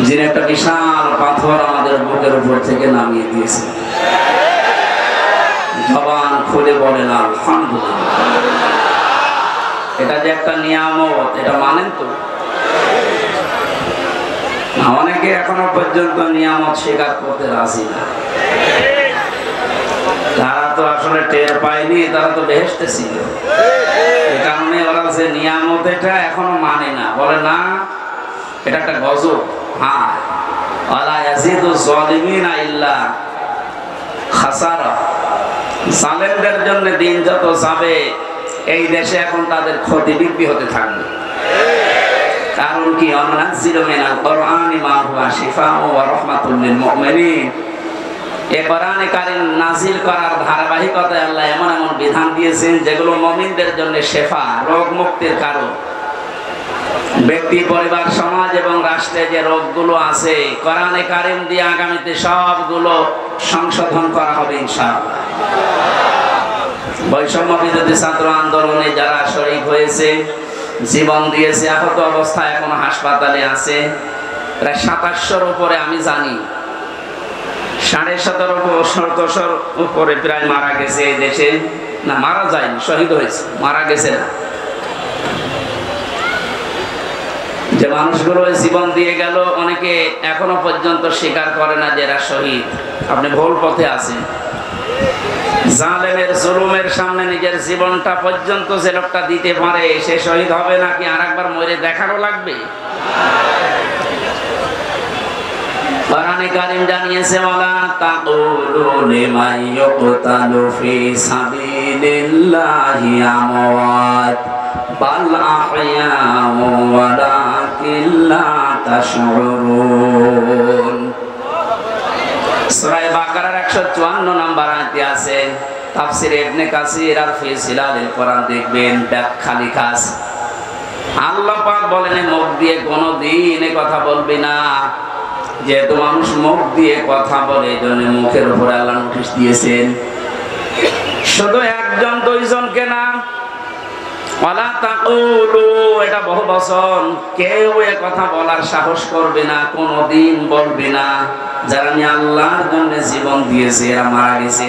যিনি একটা বিশাল পাথর আমাদের বুকের উপর থেকে নামিয়ে দিয়েছে। জবান খুলে বলেন আলহামদুলিল্লাহ। এটা যে একটা নিয়ামত, এটা মানেন তো? অনেকে এখনো পর্যন্ত নিয়ামত স্বীকার করতে রাজি না। তারা তো আসলে টের পায়নি, তারা তো বেহেশতে ছিল। এই কারণে ওরা যে নিয়ামত এটা এখনো মানে না, বলে না এটা একটা গজব। হ্যাঁ, ওয়ালা ইয়াজিদু যালিমিনা ইল্লা খাসারা। জালেমদের জন্য দিন যত যাবে এই দেশে এখন তাদের ক্ষতি বৃদ্ধি হতে থাকবে। কারণ কি, আননাজিলু মিনাল কুরআনি মা হুয়া শিফাউ ওয়া রাহমাতুল লিল মুমিনিন। এই কোরআনে কারীম নাজিল করার ধারাবাহিকতায় আল্লাহ এমন এমন বিধান দিয়েছেন যেগুলো মুমিনদের জন্য শিফা, রোগ মুক্তির কারণ। ব্যক্তি, পরিবার, সমাজ এবং রাষ্ট্রে যে রোগগুলো আছে কোরআনে কারীম দিয়ে আগামীতে সবগুলো সংশোধন করা হবে ইনশাআল্লাহ। বৈষম্য বিরোধী ছাত্র আন্দোলনে যারা শরীক হয়েছে, জীবন দিয়েছে, আহত অবস্থায় এখনো হাসপাতালে আছে প্রায় 2700-র উপরে আমি জানি। 1750-র উপরে প্রায় মারা গেছে এই দেশে। না, মারা যায়নি, শহীদ হয়েছে, মারা গেছে না। যে মানুষগুলো জীবন দিয়ে গেল অনেকে এখনো পর্যন্ত স্বীকার করে না যে এরা শহীদ। আপনি ভুল পথে আছেন। জালেমের জুলুমের সামনে নিজের জীবনটা পর্যন্ত যে লোকটা দিতে পারে সে শহীদ হবে নাকি আরেকবার মরে দেখারও লাগবে? কোরআনে কারীম জানিয়েছে, ওয়ালা তাকুলু লিমান ইউকতালু ফি সাবিলিল্লাহি আমওয়াত বাল আহইয়াউ ওয়ালাকিন লা তাশউরুন। সূরা বাকারার 154 নম্বর আয়াতে আছে। তাফসীরে ইবনে কাসির আর ফি সিলালিল কোরআন দেখবেন ব্যাখ্যা লেখা আছে। আল্লাহ পাক বলেন, মুখ দিয়ে কোনোদিন কথা বলবি না। যেহেতু মানুষ মুখ দিয়ে কথা বলে এই জন্য মুখের উপরে আল্লাহ নোটিশ দিয়েছেন। শুধু একজন দুইজনকে না, ওয়ালা তাকুলু, এটা বহু বচন। কেউ এ কথা বলার সাহস করবে না, কোনোদিন বলবে না যারা আমি আল্লাহর জন্য জীবন দিয়েছে এরা মারা গেছে।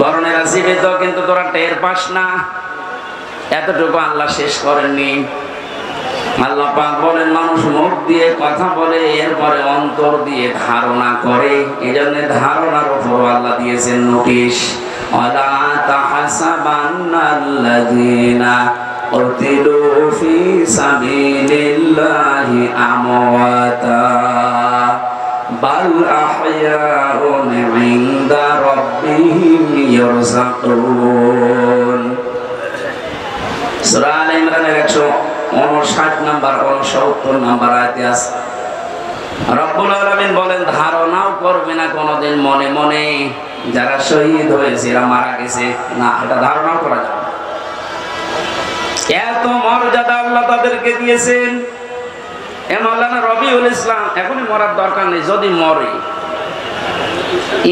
বরং এরা জীবিত, কিন্তু তোরা টের পাস না। এতটুকু আল্লাহ শেষ করেননি। আল্লাহ পাক বলেন, মানুষ মুখ দিয়ে কথা বলে এরপরে অন্তর দিয়ে ধারণা করে। এই জন্য ধারণার উপর আল্লাহ দিয়েছেন নোটিশ। ওয়ালা তাহসাবান্নাল্লাযীনা কুতিলু ফি সাবিলিল্লাহি আমওয়াতা বাল আহইয়াউন ইনদা রাব্বিহিম ইয়ারযাকুন। সূরা আলে ইমরানের 159 নম্বর 69 নম্বর আয়াতে আছে। রব্বুল আলামিন বলেন, ধারণাও করবে না কোনোদিন মনে মনে যারা শহীদ হয়েছে এরা মারা গেছে। না, এটা ধারণাও করা যাবে না। এত মর্যাদা আল্লাহ তাদেরকে দিয়েছেন। মাওলানা রবিউল ইসলাম, এখনই মরার দরকার নেই। যদি মরে,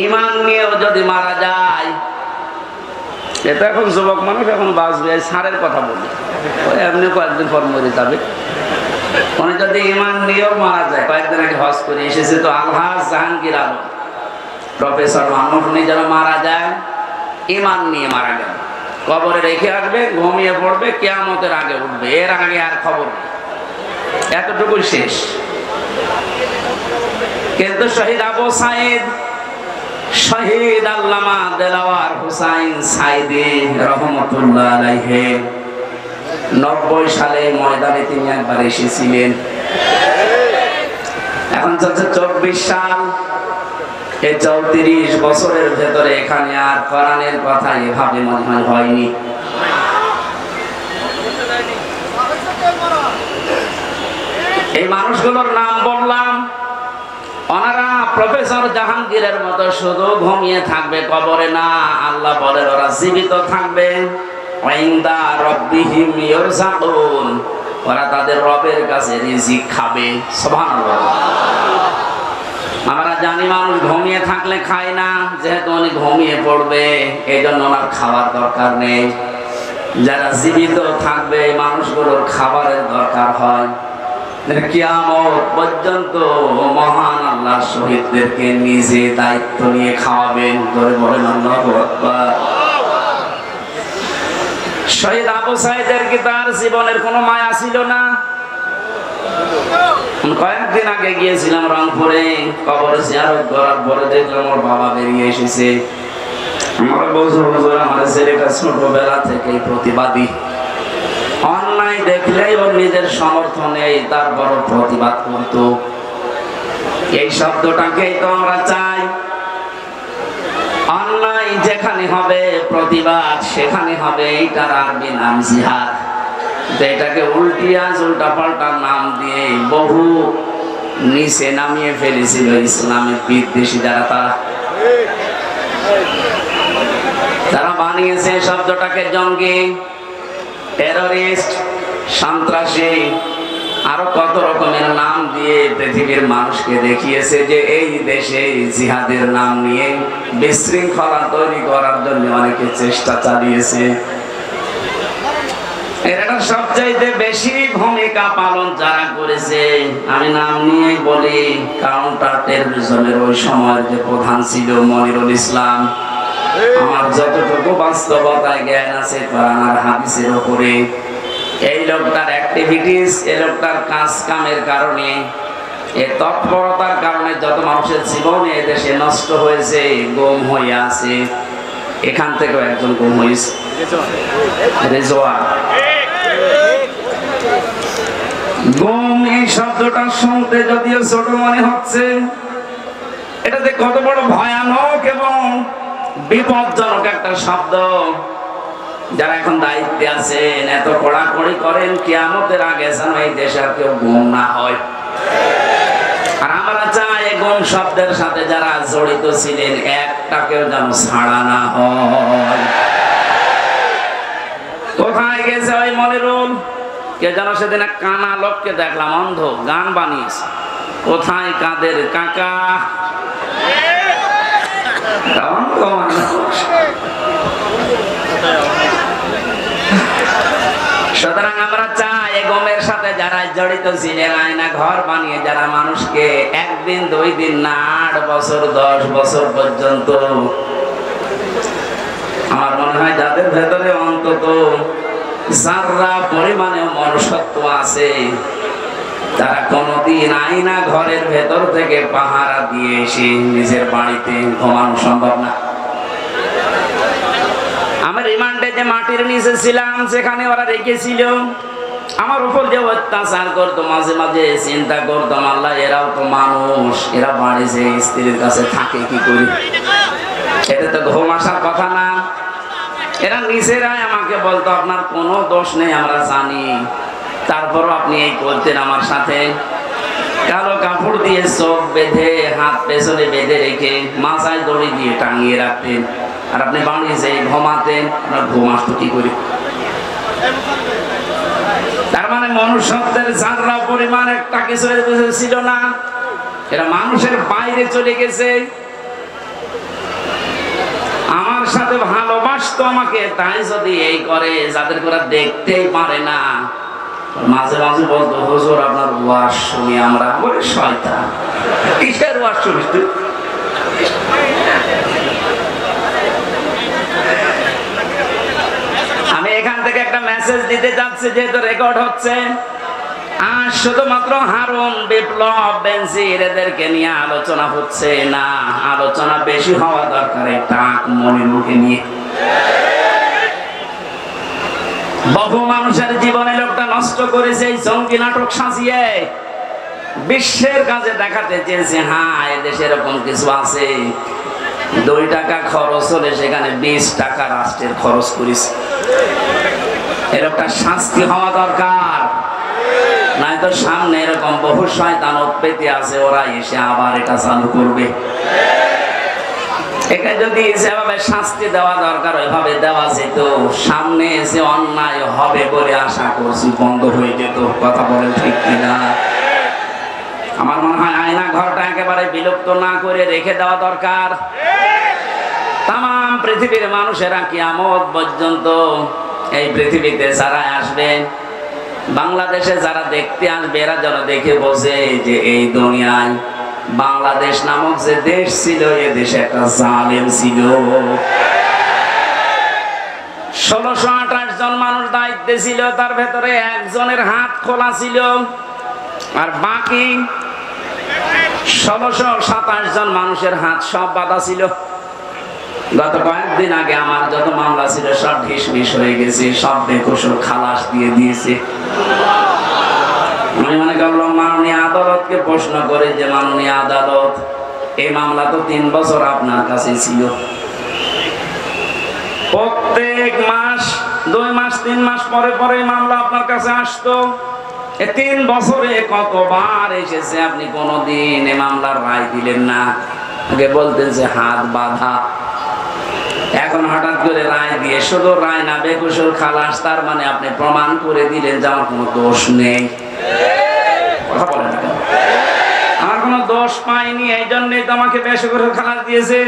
ঈমান নিয়েও যদি মারা যায়, এটা এখন যুবক মানুষ এখন বাঁচবে, সারের কথা বলি, এমনি কয়েকদিন পর মরে যাবে। মানে যদি ঈমান নিয়েও মারা যায়, কয়েকদিন আগে হজ করে এসেছে তো আলহাজ জাহাঙ্গীর আলম প্রফেসর মাহমুদ, উনি যেন মারা যায় ঈমান নিয়ে মারা গেল, কবরে রেখে আসবে, ঘুমিয়ে পড়বে, কিয়ামতের আগে উঠবে, এর আগে আর খবর নেই, এতটুকুই শেষ। কিন্তু শহীদ আবু সাঈদ, শহীদ আল্লামা দেলাওয়ার হোসাইন সাঈদী রহমতুল্লাহ আলাইহি 90 সালে ময়দানে তিনি একবার এসেছিলেন। এখন চলছে 24 সাল। এই 34 বছরের ভেতরে এখানে আর কোরআনের কথা এভাবে মনে হয় হয়নি। এই মানুষগুলোর নাম বললাম, ওনারা প্রফেসর জাহাঙ্গীরের মতো শুধু ঘুমিয়ে থাকবে কবরে না, আল্লাহ বলেন ওরা জীবিত থাকবে। ইনদা রাব্বিহিম ইয়ারযাকুন, ওরা তাদের রবের কাছে রিজিক খাবে। সুবহানাল্লাহ। আমরা জানি মানুষ ঘুমিয়ে থাকলে খায় না, যেহেতু উনি ঘুমিয়ে পড়বে এই জন্য ওনার খাওয়ার দরকার নেই। যারা জীবিত থাকবে মানুষগুলোর খাবারের দরকার হয়। কিয়ামত পর্যন্ত মহান আল্লাহ শহীদদেরকে নিজে দায়িত্ব নিয়ে খাওয়াবেন। ধরে বলেন আল্লাহু আকবার। শহীদ আবু সাঈদের কি তার জীবনের কোনো মায়া ছিল না? কয়েকদিন আগে গিয়েছিলাম রংপুরে, কবরে জিয়ারত করার পরে দেখলাম ওর বাবা বেরিয়ে এসেছে। আমার বলছে, হুজুর আমার ছেলেটা ছোটবেলা থেকেই প্রতিবাদী, অন্যায় দেখলেই ওর নিজের সমর্থন নেই, তারপর প্রতিবাদ করতো। এই শব্দটাকেই তো আমরা চাই। অন্যায় যেখানে হবে প্রতিবাদ সেখানে হবে, এইটার আরবি নাম জিহাদ। এটাকে উল্টা পাল্টা নাম দিয়ে বহু নিচে নামিয়ে ফেলেছিল ইসলামের বিদ্বেষী যারা, তারা বানিয়েছে শব্দটাকে জঙ্গি, টেররিস্ট, সন্ত্রাসী, আরো কত রকমের নাম দিয়ে পৃথিবীর মানুষকে দেখিয়েছে যে এই দেশে জিহাদের নাম নিয়ে বিশৃঙ্খলা তৈরি করার জন্য অনেকে চেষ্টা চালিয়েছে। এটা সবচাইতে বেশি ভূমিকা পালন যারা করেছে, আমি নাম নিয়ে বলি, কাউন্টার টেররিজমের ওই সময়ের যে প্রধান ছিল মনিরুল ইসলাম। আমার যতটুকু বাস্তবতায় জ্ঞান আছে কোরআন আর হাদিসের উপরে, এই লোকটার অ্যাক্টিভিটিস, এই লোকটার কাজ কামের কারণে, এই তৎপরতার কারণে যত মানুষের জীবন এই দেশে নষ্ট হয়েছে, গুম হয়ে আছে। এখান থেকেও একজন গুম হয়েছে, রেজওয়ান। গুম এই শব্দটা শুনতে যদিও ছোট মনে হচ্ছে, এটাতে কত বড় ভয়ানক এবং বিপজ্জনক একটা শব্দ। যারা এখন দায়িত্বে আছেন এত কড়াকড়ি করেন, কিয়ামতের আগে যেন এই দেশে আর কেউ গুম না হয়। আর আমরা চাই এই গুম শব্দের সাথে যারা জড়িত ছিলেন একটাকেও যেন ছাড়া না হয়। কোথায় গেছে ওই মনিরুল? কে যেন সেদিন এক কানা লোককে দেখলাম, অন্ধ, গান বানিয়েছে। কোথায় কাদের কাকা? সুতরাং আমরা চাই এই গমের সাথে যারা জড়িত ছিলেন, আয়না ঘর বানিয়ে যারা মানুষকে একদিন 2 দিন না 8 বছর 10 বছর পর্যন্ত, আমার মনে হয় যাদের ভেতরে অন্তত যারা পরিমাণে মনুষ্যত্ব আছে, তারা কোনদিন আয়না ঘরের ভেতর থেকে পাহারা দিয়ে এসে নিজের বাড়িতে ঘুমানো সম্ভব না। আমি রিমান্ডে যে মাটির নিচে ছিলাম সেখানে ওরা রেখেছিল, আমার উপর যে অত্যাচার করতো, মাঝে মাঝে চিন্তা করতাম, আল্লাহ এরাও তো মানুষ, এরা বাড়িতে স্ত্রীর কাছে থাকে কি করে? এটা তো ঘুম আসার কথা না। এরা নিজেরাই আমাকে বলতো আপনার কোনো দোষ নেই, আমরা জানি, তারপরও আপনি এই করতেন আমার সাথে। কালো কাপড় দিয়ে চোখ বেঁধে, হাত পেছনে বেঁধে রেখে মাথায় দড়ি দিয়ে টাঙিয়ে রাখতেন, আর আপনি বাড়িতে যেয়ে ঘুমাতেন, আপনার ঘুম আসতো কি করে? তার মানে মনুষ্যত্বের যারা পরিমাণ একটা কিছু ছিল না, এরা মানুষের বাইরে চলে গেছে। আমার সাথে ভালোবাসতো আমাকে, তাই যদি এই করে যাদের করে দেখতেই পারে না, মাঝে মাঝে বলতো, হুজুর আপনার ওয়াজ শুনি আমরা। বলে শয়তান, কিসের ওয়াজ শুনিস তুই? আমি এখান থেকে একটা মেসেজ দিতে যাচ্ছি, যেহেতু রেকর্ড হচ্ছে। আর শুধুমাত্র হারুন, বিপ্লব, বেনজির এদেরকে নিয়ে আলোচনা হচ্ছে না, আলোচনা বেশি হওয়া দরকার একটা মনিরুলকে নিয়ে। বহু মানুষের জীবনে লোকটা নষ্ট করেছে এই জঙ্গি নাটক সাজিয়ে, বিশ্বের কাছে দেখাতে চেয়েছে হ্যাঁ এদেশে এরকম কিছু আছে। 2 টাকা খরচ হলে সেখানে 20 টাকা রাষ্ট্রের খরচ করেছে। এর একটা শাস্তি হওয়া দরকার, নয়তো সামনে এরকম বহু শয়তান উৎপত্তি আছে, ওরা এসে আবার এটা চালু করবে। একে যদি যেভাবে শাস্তি দেওয়া দরকার ওইভাবে দেওয়া যেত, সামনে এসে অন্যায় হবে বলে আশা করছি বন্ধ হয়ে যেত। কথা বলেন ঠিক কিনা? আমার মনে হয় আয়না ঘরটা একেবারে বিলুপ্ত না করে রেখে দেওয়া দরকার। তাম পৃথিবীর মানুষেরা কিয়ামত পর্যন্ত এই পৃথিবীতে যারা আসবে, বাংলাদেশে যারা দেখতে আসবে এরা যেন দেখে বোঝে যে এই দুনিয়ায় বাংলাদেশ নামক যে দেশ ছিল, এ দেশে একটা জালেম ছিল। 1628 জন মানুষ দায়িত্বে ছিল, তার ভেতরে একজনের হাত খোলা ছিল, আর বাকি 1627 জন মানুষের হাত সব বাঁধা ছিল। গত কয়েকদিন আগে আমার যত মামলা ছিল সব ঢিসমিস হয়ে গেছে, সব বেকসুর খালাস দিয়ে দিয়েছে। আমি মনে করলাম মাননীয় আদালতকে প্রশ্ন করে যে মাননীয় আদালত, এই মামলা তো 3 বছর আপনার কাছে ছিল, প্রত্যেক মাস 2 মাস 3 মাস পরে পরে মামলা আপনার কাছে আসতো, 3 বছরে কতবার এসেছে, আপনি কোনদিন এই মামলার রায় দিলেন না। আগে বলতেন যে হাত বাঁধা, এখন হঠাৎ করে রায় দিয়ে, শুধু রায় না বেকসুর খালাস, তার মানে আপনি প্রমাণ করে দিলেন যে আমার কোনো দোষ নেই। কথা বলেন না, আমার কোনো দোষ পাইনি, এই জন্যই তো আমাকে বেকসুর খালাস দিয়েছে।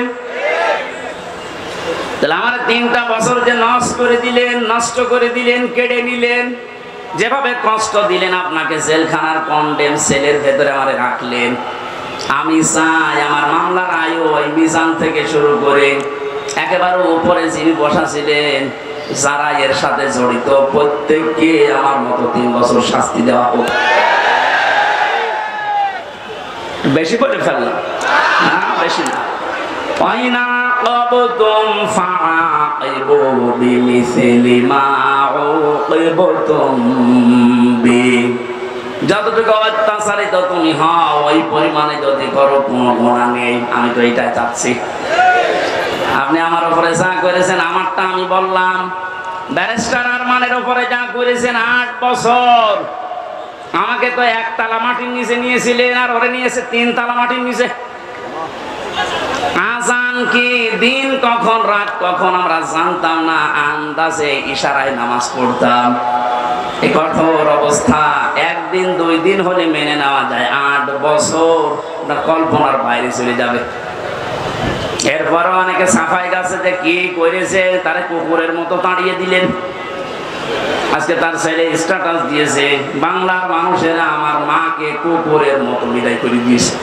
তাহলে আমার 3টা বছর যে নষ্ট করে দিলেন, কেড়ে নিলেন, যেভাবে কষ্ট দিলেন, আপনাকে জেলখানার কন্ডেম সেলের ভেতরে আমারে রাখলেন। আমি চাই আমার মামলার আয়ু ওই মিজান থেকে শুরু করে একেবারে উপরে যিনি বসা ছিলেন, যারা এর সাথে জড়িত, প্রত্যেককে আমার মতো 3 বছর শাস্তি দেওয়া হোক। বেশি করে ফেললাম না, বেশি না। যতটুকু অত্যাচারিত তুমি হও, ওই পরিমাণে যদি করো, কোনো গুণা নেই। আমি তো এইটাই চাচ্ছি। আপনি আমার উপরে যা করেছেন, আমারটা আমি বললাম। ব্যারিস্টার আরমানের উপরে যা করেছেন 8 বছর, আমাকে তো 1 তালা মাটির নিচে নিয়েছিলেন, আর ওরে নিয়েছে 3 তালা মাটির নিচে। আজান কি, দিন কখন রাত কখন আমরা জানতাম না, আন্দাজে ইশারায় নামাজ পড়তাম। এই কঠোর অবস্থা 1 দিন 2 দিন হলে মেনে নেওয়া যায়, 8 বছর কল্পনার বাইরে চলে যাবে। এরপরও অনেকে সাফাই গাছে যে কি করেছে, তারে কুকুরের মতো তাড়িয়ে দিলেন। আজকে তার ছেলে স্ট্যাটাস দিয়েছে, বাংলার মানুষেরা আমার মাকে কুকুরের মতো বিদায় করে দিয়েছে।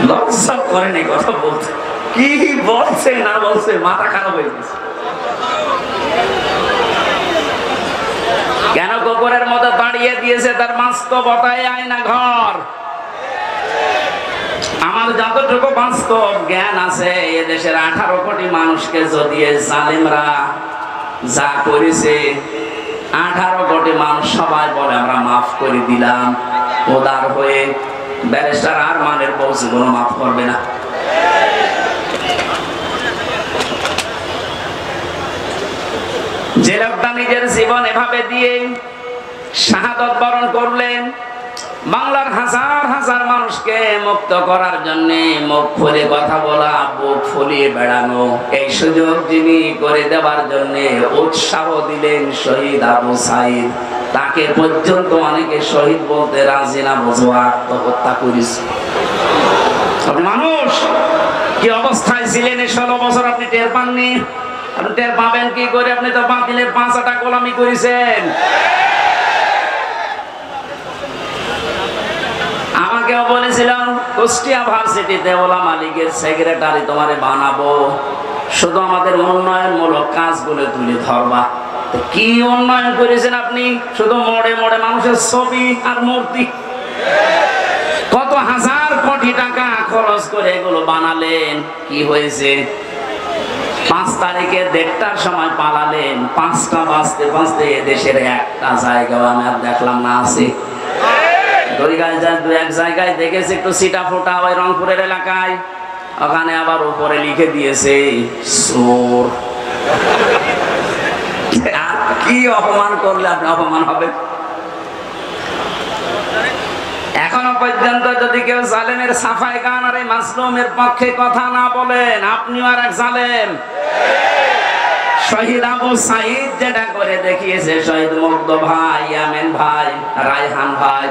লজ্জা করেন এই কথা বলতে, কি বলছে না বলছে, মাথা খারাপ হয়ে গেছে। কেন কুকুরের মতো তাড়িয়ে দিয়েছে? তার বাস্তবতায় আয়না ঘর। আমার যতটুকু বাস্তব জ্ঞান আছে, এদেশের 18 কোটি মানুষকে যদি জালিমরা যা করেছে, 18 কোটি মানুষ সবাই বলে আমরা মাফ করে দিলাম, উদার হয়ে। ব্যারিস্টার আরমানের বউ জীবনও মাফ করবে না। যে লোকটা নিজের জীবন এভাবে দিয়ে শাহাদত বরণ করলেন, বাংলার হাজার হাজার মানুষকে মুক্ত করার জন্য মুখ খুলে কথা বলা, বুক ফুলিয়ে বেড়ানো, এই সুযোগ যিনি করে দেওয়ার জন্য উৎসাহ দিলেন শহীদ আবু সাইদ, তাকে পর্যন্ত অনেকে শহীদ বলতে রাজি না, বুঝো আত্মহত্যা করেছে। মানুষ কি অবস্থায় ছিলেন এই 16 বছর আপনি টের পাননি? আপনি টের পাবেন কি করে? আপনি তো বাতিলের 5 আটা গোলামি করেছেন। আমাকেও বলেছিলাম কুষ্টিয়া ভার্সিটিতে ওলামা লীগের সেক্রেটারি তোমারে বানাবো, শুধু আমাদের উন্নয়নমূলক কাজগুলো তুলে ধরবা। কি উন্নয়ন করেছেন আপনি? শুধু মোড়ে মোড়ে মানুষের ছবি আর মূর্তি। কত হাজার কোটি টাকা খরচ করে এগুলো বানালেন, কি হয়েছে? 5 তারিখে 1:30টার সময় পালালেন, 5টা বাজতে বাজতে দেশের একটা জায়গাও আমি আর দেখলাম না আছে। 2 এক জায়গায় দেখেছি একটু সিটা ফোটা, ওই রংপুরের এলাকায়, ওখানে আবার উপরে লিখে দিয়েছে চোর। কি অপমান করলে আপনি অপমান হবে? এখনো পর্যন্ত যদি কেউ জালেমের সাফাই গান আর এই মাসলুমের পক্ষে কথা না বলেন, আপনিও আর এক জালেম। শহীদ আবু সাইদ যেটা করে দেখিয়েছে, শহীদ মুগ্ধ ভাই, ইয়ামিন ভাই, রায়হান ভাই,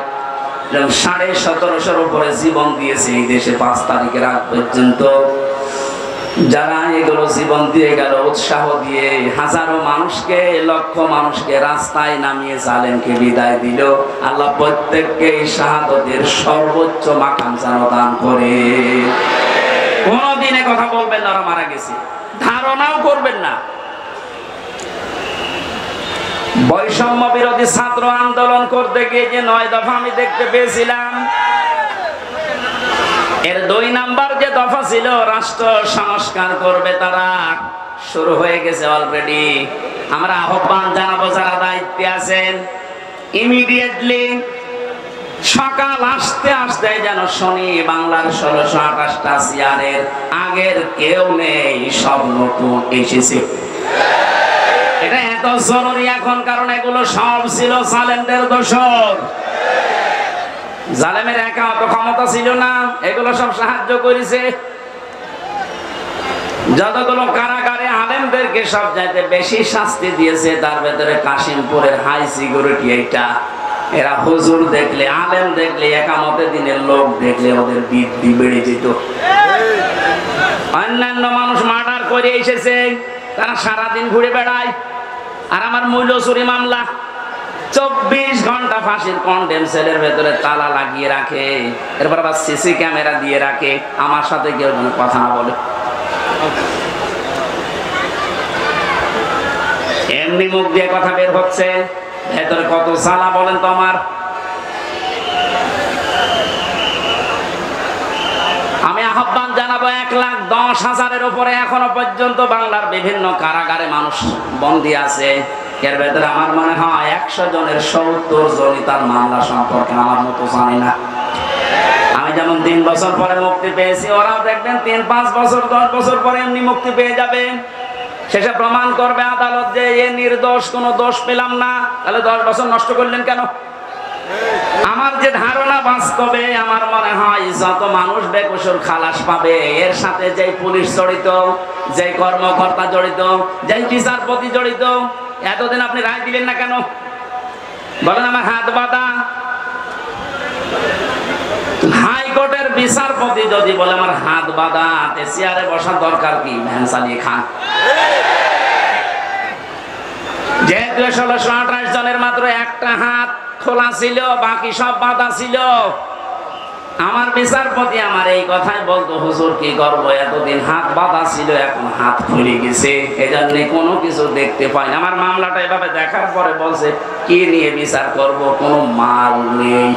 1750-র উপরে জীবন দিয়েছে এই দেশে 5 তারিখের আগ পর্যন্ত। যারা এগুলো জীবন দিয়ে গেল, উৎসাহ দিয়ে হাজারো মানুষকে, লক্ষ মানুষকে রাস্তায় নামিয়ে জালেমকে বিদায় দিল, আল্লাহ প্রত্যেককে শাহাদাতের সর্বোচ্চ মাকাম যেন দান করে। কোনদিন কথা বলবেন না ওরা মারা গেছে, ধারণাও করবেন না। বৈষম্য বিরোধী ছাত্র আন্দোলন করতে গিয়ে যে 9 দফা আমি দেখতে পেয়েছিলাম, এর 2 নাম্বার যে দফা ছিল রাষ্ট্র সংস্কার করবে, তারা শুরু হয়ে গেছে অলরেডি। আমরা আহ্বান জানাবো যারা দায়িত্বে আছেন, ইমিডিয়েটলি সকাল আসতে আসতে যেন শুনি বাংলার 1628টা চেয়ারের আগের কেউ নেই, সব নতুন এসেছে। এটা এত জরুরি এখন, কারণ এগুলো সব ছিল জালেমদের দোসর। জালেমের একা অত ক্ষমতা ছিল না, এগুলো সব সাহায্য করেছে। যতগুলো কারাগারে আলেমদেরকে সব চাইতে বেশি শাস্তি দিয়েছে, তার ভেতরে কাশিমপুরের হাই সিকিউরিটি এইটা। এরা হুজুর দেখলে, আলেম দেখলে, একামতে দিনের লোক দেখলে ওদের বৃদ্ধি বেড়ে যেত। অন্যান্য মানুষ মার্ডার করে এসেছে, তারা সারাদিন ঘুরে বেড়ায়। আর আমার মূল্য চুরি মামলা 24 ঘন্টা ফাঁসির কন্ডেম সেলের ভেতরে তালা লাগিয়ে রাখে, এরপর আবার সিসি ক্যামেরা দিয়ে রাখে, আমার সাথে কেউ যেন কথা না বলে। এমনি মুখ দিয়ে কথা বের হচ্ছে, ভেতরে কত জ্বালা বলেন তো আমার। আমি আহ্বান জানাবো, 1,10,000-এর উপরে এখনো পর্যন্ত বাংলার বিভিন্ন কারাগারে মানুষ বন্দী আছে। এর ভেতরে আমার মনে হয় 100 জনের 70 জনই তার মামলা সম্পর্কে আমার মতো জানি না। আমি যেমন 3 বছর পরে মুক্তি পেয়েছি, ওরাও দেখবেন 3-5 বছর 10 বছর পরে এমনি মুক্তি পেয়ে যাবে। শেষে প্রমাণ করবে আদালত যে এ নির্দোষ, কোনো দোষ পেলাম না। তাহলে 10 বছর নষ্ট করলেন কেন? আমার যে ধারণা, বাস্তবে আমার মনে হয় যত মানুষ বেকসুর খালাস পাবে, এর সাথে যে পুলিশ জড়িত, যে কর্মকর্তা জড়িত, যে বিচারপতি জড়িত, এতদিন আপনি রায় দিলেন না কেন? বলেন আমার হাত বাঁধা। হাইকোর্টের বিচারপতি যদি বলে আমার হাত বাঁধা, চেয়ারে বসার দরকার কি? ভ্যান চালিয়ে খান। যেহেতু 1628 জনের মাত্র একটা হাত খোলা ছিল, বাকি সব বাঁধা ছিল। আমার বিচারপতি আমার এই কথাই বলতো, হুজুর কি করবো, এতদিন হাত বাঁধা ছিল, এখন হাত খুলে গেছে, এজন্য কোনো কিছু দেখতে পাই না। আমার মামলাটা এভাবে দেখার পরে বলছে, কি নিয়ে বিচার করব, কোনো মাল নেই,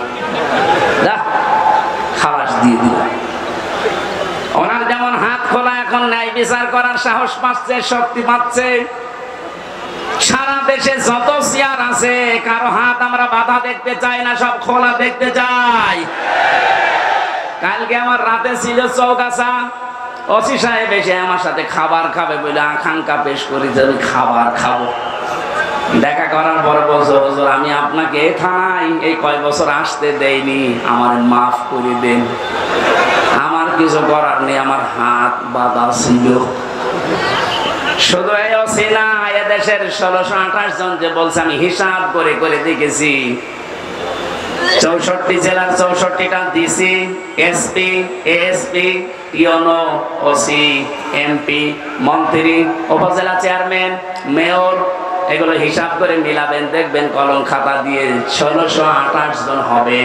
খালাস দিয়ে দিল। ওনার যেমন হাত খোলা, এখন ন্যায় বিচার করার সাহস পাচ্ছে, শক্তি পাচ্ছে। সারা দেশে যত চেয়ার আছে, কারো হাত আমরা বাধা দেখতে চাই না, সব খোলা দেখতে চাই। কালকে আমার রাতে ছিল চৌগাছা, ওসি সাহেব এসে আমার সাথে খাবার খাবে বলে আকাঙ্ক্ষা পেশ করি যে আমি খাবার খাবো। দেখা করার পরে বলছো, হুজুর আমি আপনাকে থানায় এই কয় বছর আসতে দেইনি, আমার মাফ করে দেন। আমার কিছু করার নেই, আমার হাত বাঁধা ছিল। শুধু এই ওসি না, এদেশের 1628 জন যে বলছে, আমি হিসাব করে করে দেখেছি, 64 জেলার 64টা DC, SP, ASP, UNO, OC, MP, মন্ত্রী, উপজেলা চেয়ারম্যান, মেয়র, এগুলো হিসাব করে মিলাবেন, দেখবেন কলম খাতা দিয়ে 1628 জন হবে।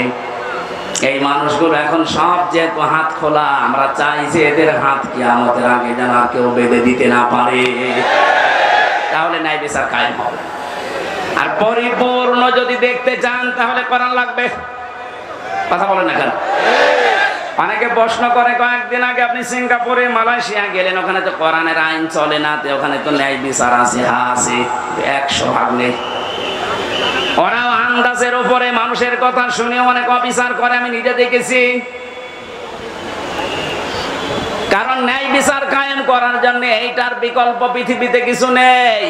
এই মানুষগুলো এখন সব যেহেতু হাত খোলা, আমরা চাই যে এদের হাত কিয়ামতের আগে যেন আর কেউ বেঁধে দিতে না পারে, তাহলে ন্যায় বিচার কায়েম হবে। আর পরিপূর্ণ যদি দেখতে চান তাহলে কোরআন লাগবে। কথা বলেন না কেন? অনেকে প্রশ্ন করে, কয়েকদিন আগে আপনি সিঙ্গাপুরে, মালয়েশিয়া গেলেন, ওখানে তো কোরআনের আইন চলে না, ওখানে তো ন্যায় বিচার আছে। হ্যাঁ আছে, 100 নেই। ওরাও আন্দাজের উপরে মানুষের কথা শুনে অনেক অবিচার করে, আমি নিজে দেখেছি। কারণ ন্যায় বিচার কায়েম করার জন্য এইটার বিকল্প পৃথিবীতে কিছু নেই।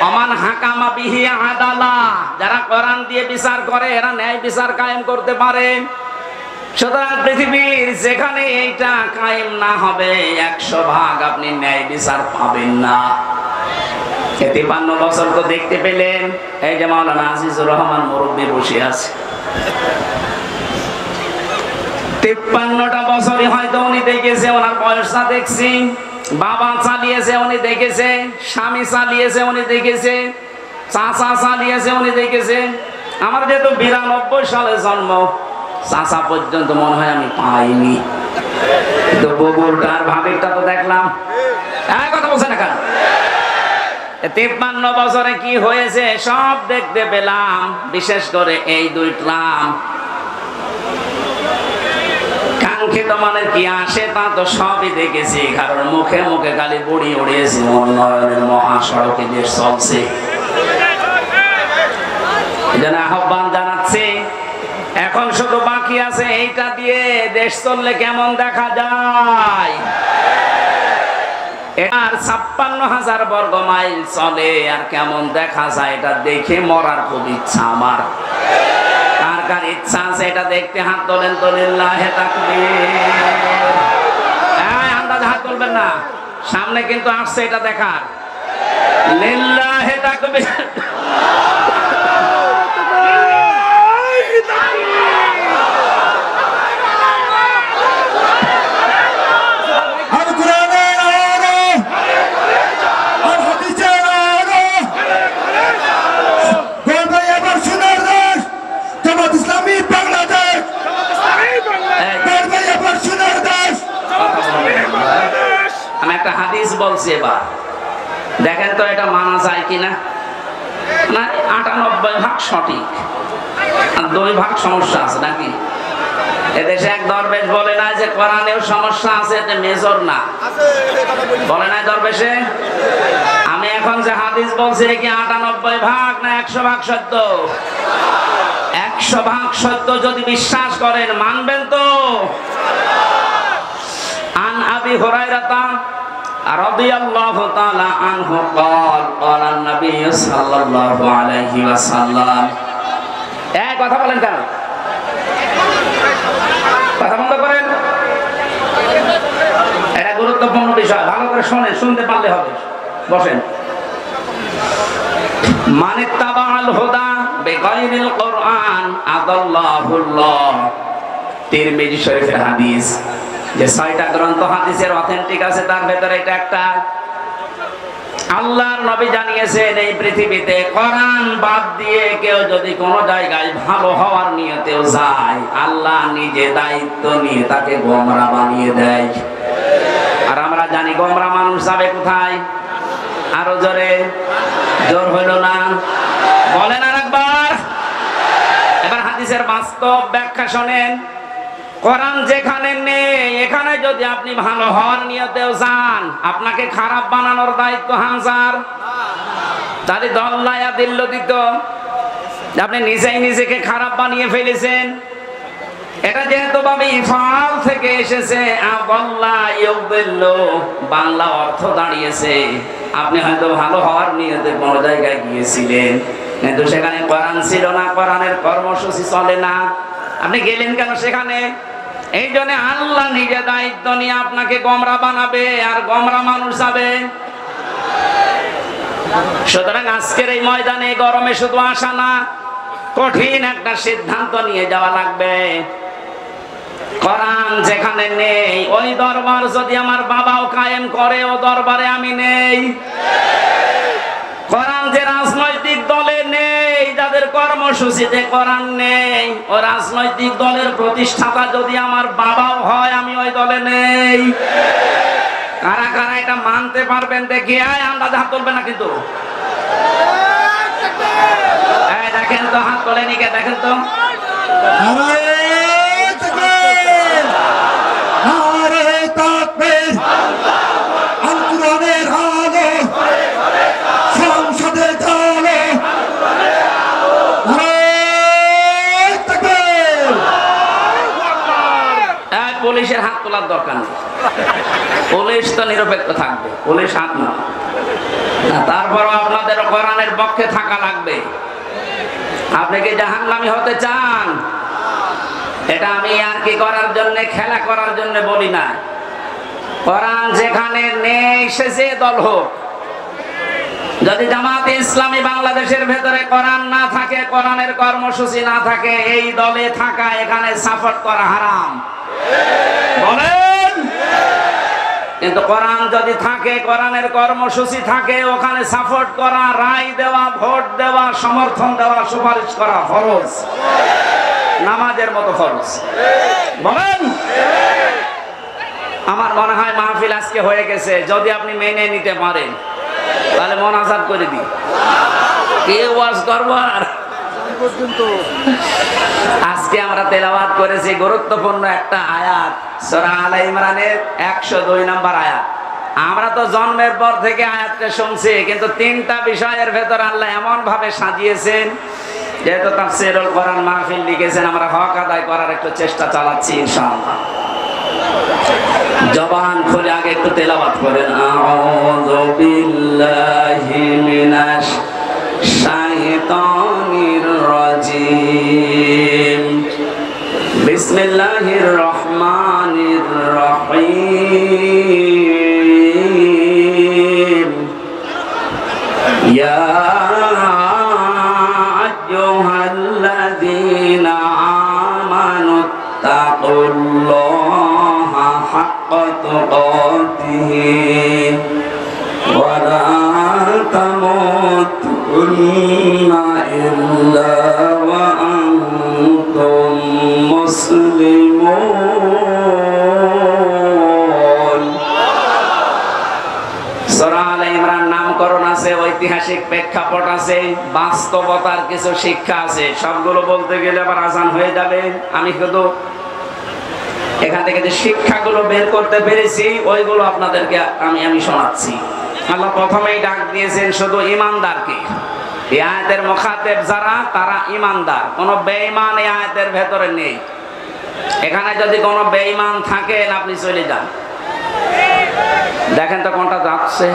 অমান হাকামা বিহি আদালা, যারা কোরআন দিয়ে বিচার করে এরা ন্যায় বিচার কায়েম করতে পারে। সুতরাং পৃথিবীর যেখানে এইটা কায়েম না হবে, 100 ভাগ আপনি ন্যায় বিচার পাবেন না। 53 বছর তো দেখতে পেলেন, এই যে মাওলানা আজিজুর রহমান মুরব্বী বসে আছে, 53টা বছরই হয়তো উনি দেখেছে, ওনার বয়সটা দেখছি। বাবা চালিয়েছে উনি দেখেছে, স্বামী চালিয়েছে উনি দেখেছে, চাচা চালিয়েছে উনি দেখেছে। আমার যেহেতু 92 সালে জন্ম, চাচা পর্যন্ত মনে হয় আমি পাইনি, কিন্তু বগুড়টা আর ভাবিরটা তো দেখলাম। কথা বলছে না কেন? 53 বছরে কি হয়েছে সব দেখতে পেলাম, বিশেষ করে এই 2 ট্রাম। কাঙ্ক্ষিত মানে কি আসে তা তো সবই দেখেছি, কারণ মুখে মুখে খালি বুড়ি উড়িয়েছি, উন্নয়নের মহাসড়কে দেশ চলছে। এজন্য আহ্বান জানাচ্ছি, এখন শুধু বাকি আছে এইটা দিয়ে দেশ চললে কেমন দেখা যায়। আর 56,000 বর্গ মাইল চলে, আর কেমন দেখা যায় এটা দেখে মরার খুব ইচ্ছা আমার। কার কার ইচ্ছা আছে এটা দেখতে? হাত তোলেন তো, লিল্লাহে তাকবীর। আন্দাজ হাত তুলবেন না, সামনে কিন্তু আসছে এটা দেখার। লিল্লাহে তাকবীর। আমি একটা হাদিস বলছি, এবার দেখেন তো এটা মানা যায় কিনা। না 98% সঠিক, আর 2% সমস্যা আছে নাকি? এদেশে এক দরবেশ বলে না যে কোরআনেও সমস্যা আছে, এটা মেজর না, বলে না দরবেশে? আমি এখন যে হাদিস বলছি কি 98% না 100% সত্য? 100% সত্য যদি বিশ্বাস করেন মানবেন তো? আন আবি হুরায়রা রাদিয়াল্লাহু তাআলা আনহু قال قال النبي صلى الله عليه وسلم। কথা বলেন কেন? কথা বন্ধ করেন, এটা গুরুত্বপূর্ণ বিষয়, ভালো করে শুনেন, শুনতে পারলে হবে। বসেন। মান ইত্তাবাআল হুদা বিগাইরিল কুরআন আদাল্লাহুল্লাহ। তিরমিজি শরীফের হাদিস, যে 6টা গ্রন্থ হাদিসের অথেন্টিক আছে, তার ভেতরে এটা একটা। আল্লাহর নবী জানিয়েছেন এই পৃথিবীতে কোরআন বাদ দিয়ে কেউ যদি কোনো জায়গায় ভালো হওয়ার নিয়তেও যায়, আল্লাহ নিজে দায়িত্ব নিয়ে তাকে গোমরা বানিয়ে দেয়। আর আমরা জানি গোমরা মানুষ যাবে কোথায়? আরো জোরে, জোর হইল না, বলেন আর একবার। এবার হাদিসের বাস্তব ব্যাখ্যা শোনেন। কোরআন যেখানে নেই, এখানে যদি আপনি ভালো হওয়ার নিয়তেও যান, আপনাকে খারাপ বানানোর দায়িত্ব হামজার। তাহলে দল্লায়া দিল্ল দিত, আপনি নিজেই নিজেকে খারাপ বানিয়ে ফেলেছেন। এটা যেহেতু ভাবে ইফাল থেকে এসেছে, আদাল্লা ইউদিল্লু, বাংলা অর্থ দাঁড়িয়েছে আপনি হয়তো ভালো হওয়ার নিয়তে কোনো জায়গায় গিয়েছিলেন, কিন্তু সেখানে কোরআন ছিল না, কোরআনের কর্মসূচি চলে না, আপনি গেলেন কেন সেখানে? এই জন্য আল্লাহ নিজে দায়িত্ব নিয়ে আপনাকে গোমরা বানাবে, আর গোমরা মানুষ যাবে। সুতরাং আজকের এই ময়দানে গরমে শুধু আসা না, কঠিন একটা সিদ্ধান্ত নিয়ে যাওয়া লাগবে। কোরআন যেখানে নেই, ওই দরবার যদি আমার বাবাও কায়েম করে, ও দরবারে আমি নেই। কোরআন যে রাজনৈতিক দলে নেই, যাদের কর্মসূচিতে কোরআন নেই, ও রাজনৈতিক দলের প্রতিষ্ঠাতা যদি আমার বাবাও হয়, আমি ওই দলে নেই। কারা কারা এটা মানতে পারবেন দেখি? আমরা হাত তুলবে না কিন্তু। দেখেন তো, হাত তোলেনি কে? দেখেন তো। পুলিশের হাত তোলার দরকার নেই, পুলিশ তো নিরপেক্ষ থাকবে, পুলিশ হাত না। তারপরও আপনাদের কোরআনের পক্ষে থাকা লাগবে। আপনি কি জাহান্নামী হতে চান? এটা আমি আর কি করার জন্য, খেলা করার জন্য বলি না। কোরআন যেখানে নেই, সে যে দল হোক, যদি জামাতে ইসলামী বাংলাদেশের ভেতরে কোরআন না থাকে, কোরআনের কর্মসূচি না থাকে, এই দলে থাকা, এখানে সাপোর্ট করা হারাম। বলেন কিন্তু কোরআন যদি থাকে, কোরআনের কর্মসূচি থাকে, ওখানে সাপোর্ট করা, রায় দেওয়া, ভোট দেওয়া, সমর্থন দেওয়া, সুপারিশ করা ফরজ, নামাজের মতো ফরজ। বলেন। আমার মনে হয় মাহফিল আজকে হয়ে গেছে, যদি আপনি মেনে নিতে পারেন তাহলে মোনাজাত করে দিই, কে ওয়াজ করবো আর। আজকে আমরা তেলাওয়াত করেছি গুরুত্বপূর্ণ একটা আয়াত, সূরা আলে ইমরানের 102 নম্বর আয়াত। আমরা তো জন্মের পর থেকে আয়াতটা শুনছি, কিন্তু তিনটা বিষয়ের ভেতর আল্লাহ এমন ভাবে সাজিয়েছেন, যেহেতু তাফসীরুল কোরআন মাহফিল লিখেছেন, আমরা হক আদায় করার একটু চেষ্টা চালাচ্ছি ইনশাআল্লাহ। জবান খুলে আগে একটু তেলাওয়াত করেন, আউযু বিল্লাহি মিনাশ শাইতানির রাজিম, বিসমিল্লাহির রহমানির রহিম, ইয়া আইয়ুহাল্লাযীনা আমানুত্তাকুল্লাহা হাক্কা তুকাতিহি ওয়া লা তামুতুন্না ইল্লা ওয়া আনতুম মুসলিমুন। সূরা আলে ইমরান নামকরণ আছে, ঐতিহাসিক প্রেক্ষাপট আছে, বাস্তবতার কিছু শিক্ষা আছে। সবগুলো বলতে গেলে আবার আজান হয়ে যাবে। আমি শুধু এখান থেকে যে শিক্ষাগুলো বের করতে পেরেছি ওইগুলো আপনাদেরকে আমি শোনাচ্ছি। আল্লাহ প্রথমেই ডাক দিয়েছেন শুধু ঈমানদারকে। এই আয়াতের মুখাতেব যারা, তারা ঈমানদার, কোনো বেঈমান এই আয়াতের ভেতরে নেই। এখানে যদি কোনো বেঈমান থাকেন আপনি চলে যান। দেখেন তো কোনটা যাচ্ছে,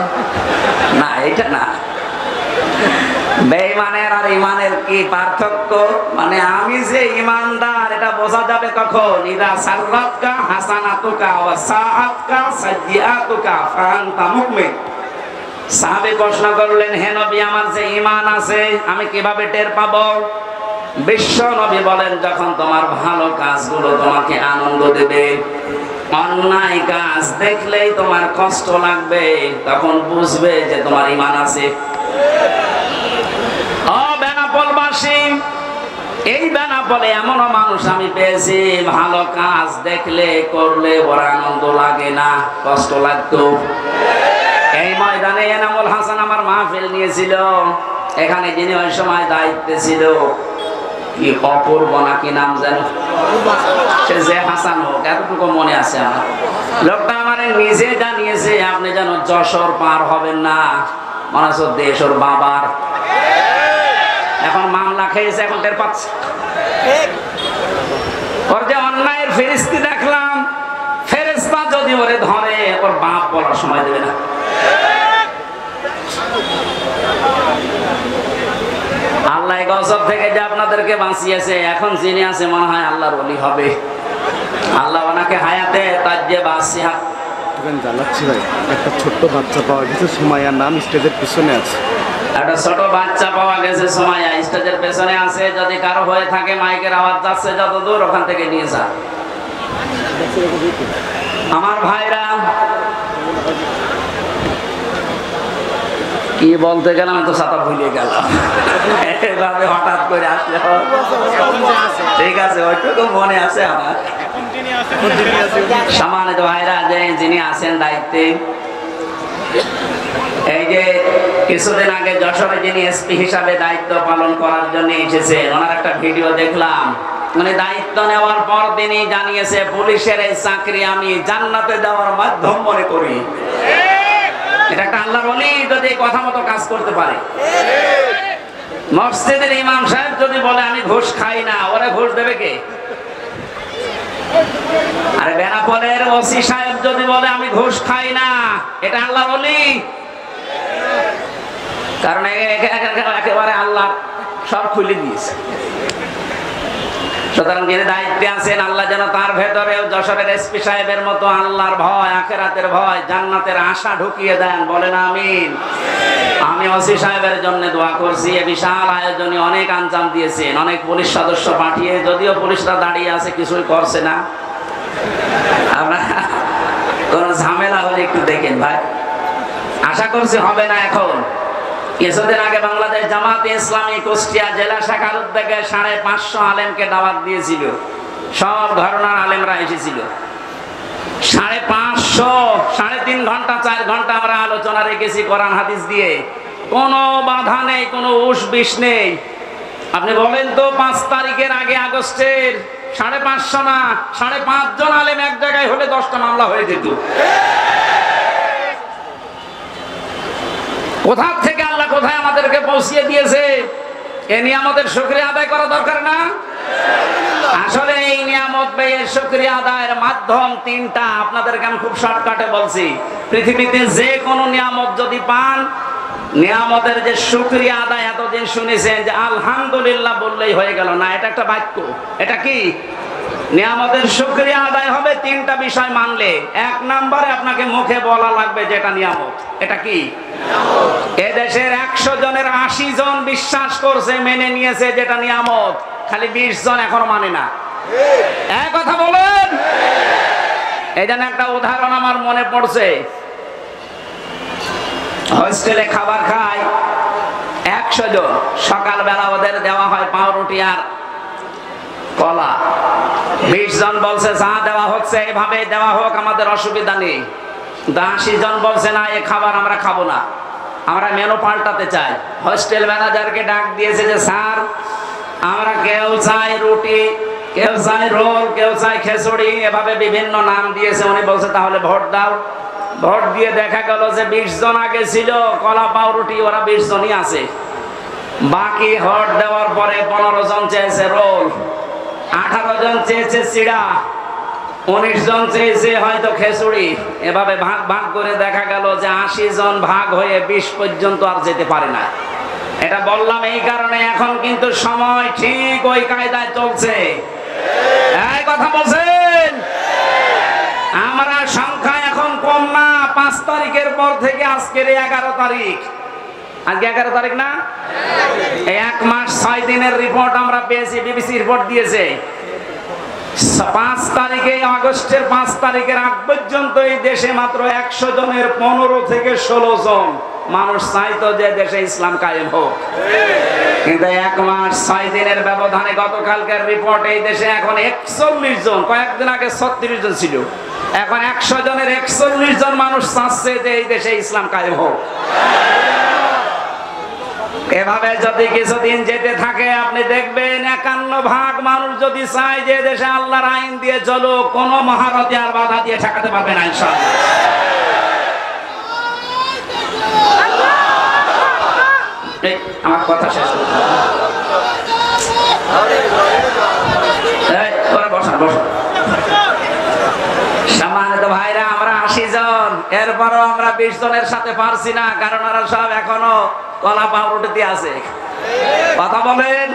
না এটা না। বেঈমানের আর ঈমানের কি পার্থক্য? মানে আমি যে ঈমানদার এটা বোঝা যাবে কখন? ইদা সাররাতকা হাসানাতুকা ওয়া সাআতকা সাইয়্যাতুকা ফাআনতা মুমিন। সাহাবে প্রশ্ন করলেন, হে নবী, আমার যে ঈমান আছে আমি কিভাবে টের পাবো? বিশ্ব নবী বলেন, যখন তোমার ভালো কাজগুলো তোমাকে আনন্দ দেবে, অন্যায় কাজ দেখলেই তোমার কষ্ট লাগবে, তখন বুঝবে যে তোমার ঈমান আছে। বেনাপোলবাসী, এই বেনাপোলে এমনও মানুষ আমি পেয়েছি, ভালো কাজ দেখলে করলে বড় আনন্দ লাগে না, কষ্ট লাগতো। এই ময়দানে এনামুল হাসান আমার মাহফিল নিয়েছিল, এখানে যিনি ওই সময় দায়িত্বে ছিল, কি অপূর্ব নাকি নাম জানো, সে যে হাসান হোক, এতটুকু মনে আছে আমার। লোকটা আমার নিজে জানিয়েছে, আপনি যেন যশোর পার হবেন না, মনে হচ্ছে দেশ ওর বাবার। এখন মামলা খেয়েছে, এখন টের পাচ্ছে। ওর যে অন্যায়ের ফেরেশতা দেখলাম, ফেরেশতা যদি ওরে ধরে ওর বাপ বলার সময় দেবে না। আল্লাহ গজব থেকে যে আপনাদেরকে বাঁচিয়েছে, এখন যিনি আছে মনে হয় আল্লাহর ওলি হবে। আল্লাহ ওনাকে হায়াতে তাজ্জে বাসিহা জানাচ্ছি ভাই, একটা ছোট্ট বাচ্চা পাওয়া গেছে, সুমাইয়ার নাম, স্টেজের পিছনে আছে। একটা ছোট বাচ্চা পাওয়া গেছে, সুমাইয়া স্টেজের পেছনে আছে। যদি কারো হয়ে থাকে, মাইকের আওয়াজ যাচ্ছে যত দূর, ওখান থেকে নিয়ে যা। আমার ভাইরা, কি বলতে গেলাম, আমি তো ছাতা ভুলে গেলাম, এভাবে হঠাৎ করে আসলে। ঠিক আছে, ওইটুকু মনে আছে আমার। সম্মানিত ভাইরা, যে যিনি আছেন দায়িত্বে, এই যে কিছুদিন আগে যশোরে যিনি এসপি হিসাবে দায়িত্ব পালন করার জন্য এসেছেন, ওনার একটা ভিডিও দেখলাম। উনি দায়িত্ব নেওয়ার পর দিনই জানিয়েছে, পুলিশের এই চাকরি আমি জান্নাতে যাওয়ার মাধ্যম মনে করি। এটা একটা আল্লাহর ওলি যদি কথা মতো কাজ করতে পারে। মসজিদের ইমাম সাহেব যদি বলে আমি ঘুষ খাই না, ওরা ঘুষ দেবে কে? আরে বেনাপোলের ওসি সাহেব যদি বলে আমি ঘুষ খাই না, এটা আল্লাহর ওলি। কারণ একেবারে আল্লাহ সব খুলে দিয়েছে। সুতরাং যিনি দায়িত্বে আছেন, আল্লাহ যেন তার ভেতরেও যশোরের এসপি সাহেবের মতো আল্লাহর ভয়, আখিরাতের ভয়, জান্নাতের আশা ঢুকিয়ে দেন। বলেন আমিন। আমি ওসি সাহেবের জন্য দোয়া করছি। এই বিশাল আয়োজনে অনেক আঞ্জাম দিয়েছেন, অনেক পুলিশ সদস্য পাঠিয়ে, যদিও পুলিশরা দাঁড়িয়ে আছে, কিছুই করছে না। কোন ঝামেলা হলে একটু দেখেন ভাই, আশা করছি হবে না। এখন কিছুদিন আগে বাংলাদেশ জামাতে ইসলামী কুষ্টিয়া জেলা শাখার উদ্যোগে 550 আলেমকে দাওয়াত দিয়েছিল, সব ঘরানার আলেমরা এসেছিল। 550, 3.5 ঘন্টা 4 ঘন্টা আমরা আলোচনা রেখেছি কোরআন হাদিস দিয়ে, কোনো বাধা নেই, কোনো উস বিষ নেই। আপনি বলেন তো 5 তারিখের আগে আগস্টের 550 না 5.5 জন আলেম এক জায়গায় হলে 10টা মামলা হয়ে যেত। কোথা থেকে আল্লাহ কোথায় আমাদেরকে পৌঁছিয়ে দিয়েছে, এ নিয়ামতের শুকরিয়া আদায় করা দরকার না? আসলে এই নিয়ামত ব্যয়ের শুকরিয়া আদায়ের মাধ্যম 3টা, আপনাদেরকে আমি খুব শর্টকাটে বলছি। পৃথিবীতে যে কোনো নিয়ামত যদি পান, নিয়ামতের যে শুকরিয়া আদায় এতদিন শুনেছেন যে আলহামদুলিল্লাহ বললেই হয়ে গেল না, এটা একটা বাক্য। এটা কি? নিয়ামতের শুকরিয়া আদায় হবে 3টা বিষয় মানলে। 1 নম্বরে আপনাকে মুখে বলা লাগবে যেটা নিয়ামত। এটা কি? এদেশের 100 জনের 80 জন বিশ্বাস করছে, মেনে নিয়েছে যেটা নিয়ামত, খালি 20 জন এখনো মানে না। এক কথা বলেন। এই জন্য একটা উদাহরণ আমার মনে পড়ছে। হোস্টেলে খাবার খায় 100 জন, সকালবেলা ওদের দেওয়া হয় পাউরুটি আর কলা। 20 জন বলছে চা দেওয়া হচ্ছে, এভাবে দেওয়া হোক, আমাদের অসুবিধা নেই। 80 জন বলছে না, এ খাবার আমরা খাবো না, আমরা মেনু পাল্টাতে চাই। হোস্টেল ম্যানেজারকে ডাক দিয়েছে যে স্যার, আমরা কেউ চাই রুটি, কেউ চাই রোল, কেউ চাই খিচুড়ি, এভাবে বিভিন্ন নাম দিয়েছে। উনি বলছে তাহলে ভোট দাও। ভোট দিয়ে দেখা গেল যে 20 জন আগে ছিল কলা পাউরুটি, ওরা 20 জনই আছে। বাকি ভোট দেওয়ার পরে 15 জন চেয়েছে রোল, 18 জন চেয়েছে চিড়া, 19 জন চেয়েছে হয়তো খিচুড়ি। এভাবে ভাগ ভাগ করে দেখা গেল যে 80 জন ভাগ হয়ে 20 পর্যন্ত আর যেতে পারে না। এটা বললাম এই কারণে, এখন কিন্তু সময় ঠিক ওই কায়দায় চলছে। এই কথা বলছেন। আমরা সংখ্যা এখন কম না। 5 তারিখের পর থেকে আজকের 11 তারিখ, আজকে 11 তারিখ না, 1 মাস 6 দিনের রিপোর্ট আমরা পেয়েছি, বিবিসি রিপোর্ট দিয়েছে। 5 তারিখে, আগস্টের 5 তারিখের আগ পর্যন্ত এই দেশে মাত্র 100 জনের 15 থেকে 16 জন মানুষ চাইতো যে দেশে ইসলাম কায়েম হোক। কিন্তু 1 মাস 6 দিনের ব্যবধানে গতকালকের রিপোর্ট, এই দেশে এখন 41 জন, কয়েকদিন আগে 36 জন ছিল, এখন 100 জনের 41 জন মানুষ চাচ্ছে যে এই দেশে ইসলাম কায়েম হোক। এভাবে যদি কিছুদিন যেতে থাকে, আপনি দেখবেন 51% মানুষ যদি চায় যে দেশে আল্লাহর আইন দিয়ে চলো, কোন মহারথী আর বাধা দিয়ে ঠেকাতে পারবে না ইনশাআল্লাহ। আমার কথা শেষ। বসা বসা। সম্মানিত ভাইরা, আমরা 80 জন, এরপরও আমরা 20 জনের সাথে পারছি না, কারণ ওরা সব এখনো কলা পাউরুটিতে আছে। কথা বলেন।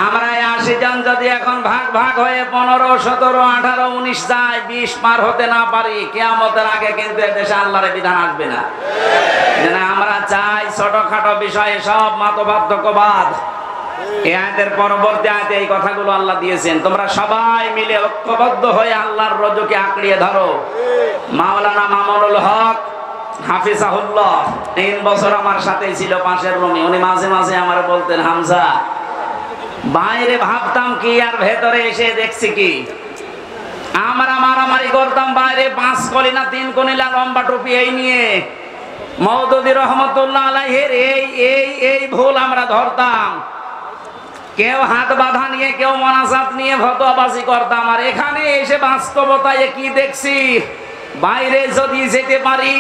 আমরা 80 জন যদি এখন ভাগ ভাগ হয়ে 15, 17, 18, 19 যায়, 20 পার হতে না পারি, কিয়ামতের আগে কিন্তু এদেশে আল্লাহর বিধান আসবে না। আমরা চাই ছোটখাটো বিষয়ে সব মতপার্থক্যবাদ। এই আয়াতের পরবর্তী আয়াতে এই কথাগুলো আল্লাহ দিয়েছেন, তোমরা সবাই মিলে ঐক্যবদ্ধ হয়ে আল্লাহর রজকে আঁকড়িয়ে ধরো। মাওলানা মামুনুল হক হাফিজাহুল্লাহ 3 বছর আমার সাথেই ছিল পাশের রুমে। উনি মাঝে মাঝে আমার বলতেন, হামজা, বাইরে ভাবতাম কি আর ভেতরে এসে দেখছি কি। আমরা মারামারি করতাম বাইরে, 5 কলিনা 3 কলিনা লম্বা টুপি এই নিয়ে। মওদুদী রহমতুল্লাহ আলাইহির এই ভুল আমরা ধরতাম। কেউ হাত বাঁধা নিয়ে, কেউ মোনাজাত নিয়ে ফতোয়াবাজি করতাম। আর এখানে এসে বাস্তবতায় কি দেখছি, বাইরে যদি যেতে পারি,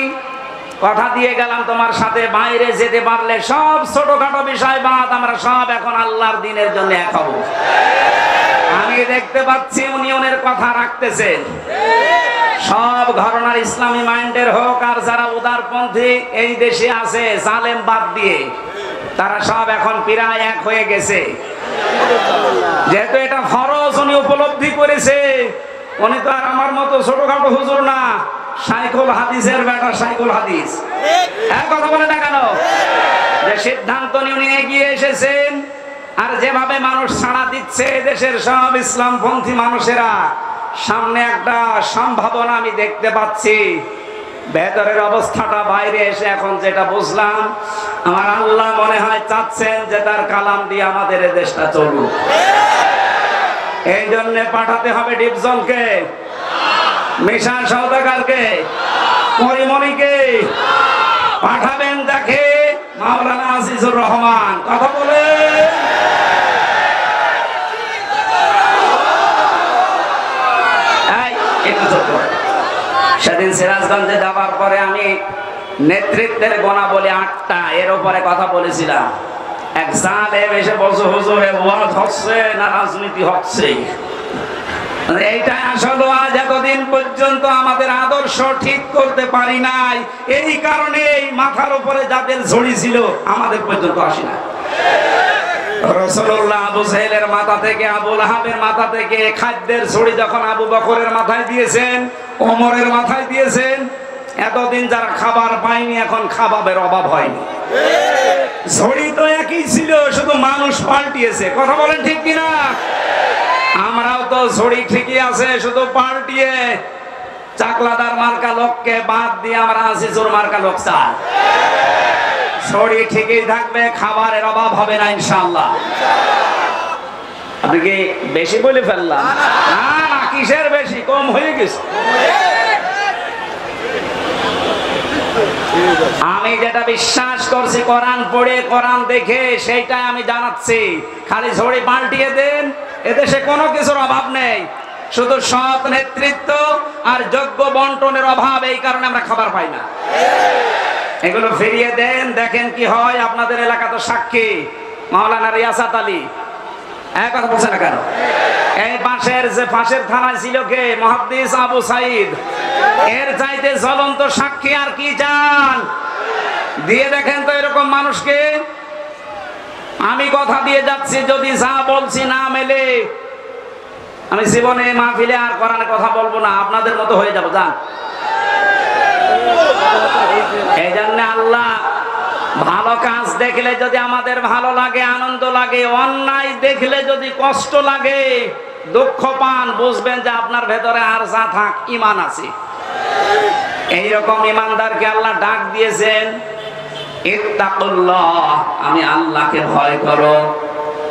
কথা দিয়ে গেলাম তোমার সাথে, বাইরে যেতে পারলে সব ছোটখাটো বিষয় বাদ, আমরা সব এখন আল্লাহর দ্বীনের জন্য এক হব। আমি দেখতে পাচ্ছি ইউনিয়নের কথা রাখতেছেন, সব ঘরানার ইসলামী মাইন্ডের হোক আর যারা উদারপন্থী এই দেশে আছে জালেম বাদ দিয়ে, তারা সব এখন প্রায় এক হয়ে গেছে। যেহেতু এটা ফরজ উনি উপলব্ধি করেছে, উনি তো আর আমার মতো ছোটখাটো হুজুর না, শাইখুল হাদিসের বেটা শাইখুল হাদিস। এক কথা বলে না কেন, যে সিদ্ধান্ত নিয়ে উনি এগিয়ে এসেছেন। আর যেভাবে মানুষ ছাড়া দিচ্ছে দেশের সব ইসলামপন্থী মানুষেরা, সামনে একটা সম্ভাবনা আমি দেখতে পাচ্ছি। ভেতরের অবস্থাটা বাইরে এসে এখন যেটা বুঝলাম, আমার আল্লাহ মনে হয় চাচ্ছেন যে তার কালাম দিয়ে আমাদের এই দেশটা চলুক। এই জন্য পাঠাতে হবে ডিপজলকে, মিশন সওদাগরকে, পরিমণিকে পাঠাবেন। দেখে মাওলানা আজিজুর রহমান কথা বলে। সেদিন সিরাজগঞ্জে যাবার পরে আমি নেতৃত্বের গোনা বলে 8টা, এর উপরে কথা বলেছিলাম। এক জালেম এসে বলছে, হুজুর ওয়াজ হচ্ছে না রাজনীতি হচ্ছে? এইটাই আসলে আজ এতদিন পর্যন্ত আমাদের আদর্শ ঠিক করতে পারি নাই। এই কারণে এই মাথার উপরে যাদের ঝুড়ি ছিল আমাদের পর্যন্ত আসি না। রাসূলুল্লাহ আবু জাহেলের মাথা থেকে, আবু লাহাবের মাথা থেকে খাদ্যের ঝুড়ি যখন আবু বকরের মাথায় দিয়েছেন, ওমরের মাথায় দিয়েছেন, এতদিন যারা খাবার পায়নি এখন খাবারের অভাব হয়নি। ঝুড়ি তো একই ছিল, শুধু মানুষ পাল্টিয়েছে। কথা বলেন ঠিক কিনা? আমরাও তো ঝুড়ি ঠিকই আছে, শুধু পাল্টিয়ে চাকলাদার মার্কা লোককে বাদ দিয়ে আমরা আজিজুর মার্কা লোক চাই। ঝুড়ি ঠিকই থাকবে, খাবারের অভাব হবে না ইনশাআল্লাহ। আপনি কি বেশি বলে ফেললাম? না না, কিসের বেশি, কম হয়ে গেছে। আমি যেটা বিশ্বাস করছি কোরআন পড়ে কোরআন দেখে, সেইটাই আমি জানাচ্ছি। খালি ঝুড়ি পাল্টিয়ে দেন, এদেশে কোনো কিছুর অভাব নেই, শুধু সৎ নেতৃত্ব আর যোগ্য বন্টনের অভাব। এই কারণে আমরা খাবার পাই না। এগুলো ফিরিয়ে দেন, দেখেন কি হয়। আপনাদের এলাকা তো সাক্ষী, মাওলানা রিয়াসাত আলী এক কথা বলছে না কেন? এই পাশের থানায় ছিল কে? মুহাদ্দিস আবু সাইদ। এর চাইতে জ্বলন্ত সাক্ষী আর কি চান? দিয়ে দেখেন তো এরকম মানুষকে। আমি কথা দিয়ে যাচ্ছি, যদি যা বলছি না মেলে, আমি জীবনে মাহফিলে আর কোরআনে কথা বলবো না, আপনাদের মতো হয়ে যাবো। যান। এই জন্য আল্লাহ ভালো কাজ দেখলে যদি আমাদের ভালো লাগে, আনন্দ লাগে, অন্যায় দেখলে যদি কষ্ট লাগে, দুঃখ পান, বুঝবেন যে আপনার ভেতরে আর যা থাক ঈমান আছে। এইরকম ঈমানদারকে আল্লাহ ডাক দিয়েছেন, ইত্তাকুল্লাহ, আমি আল্লাহকে ভয় করো।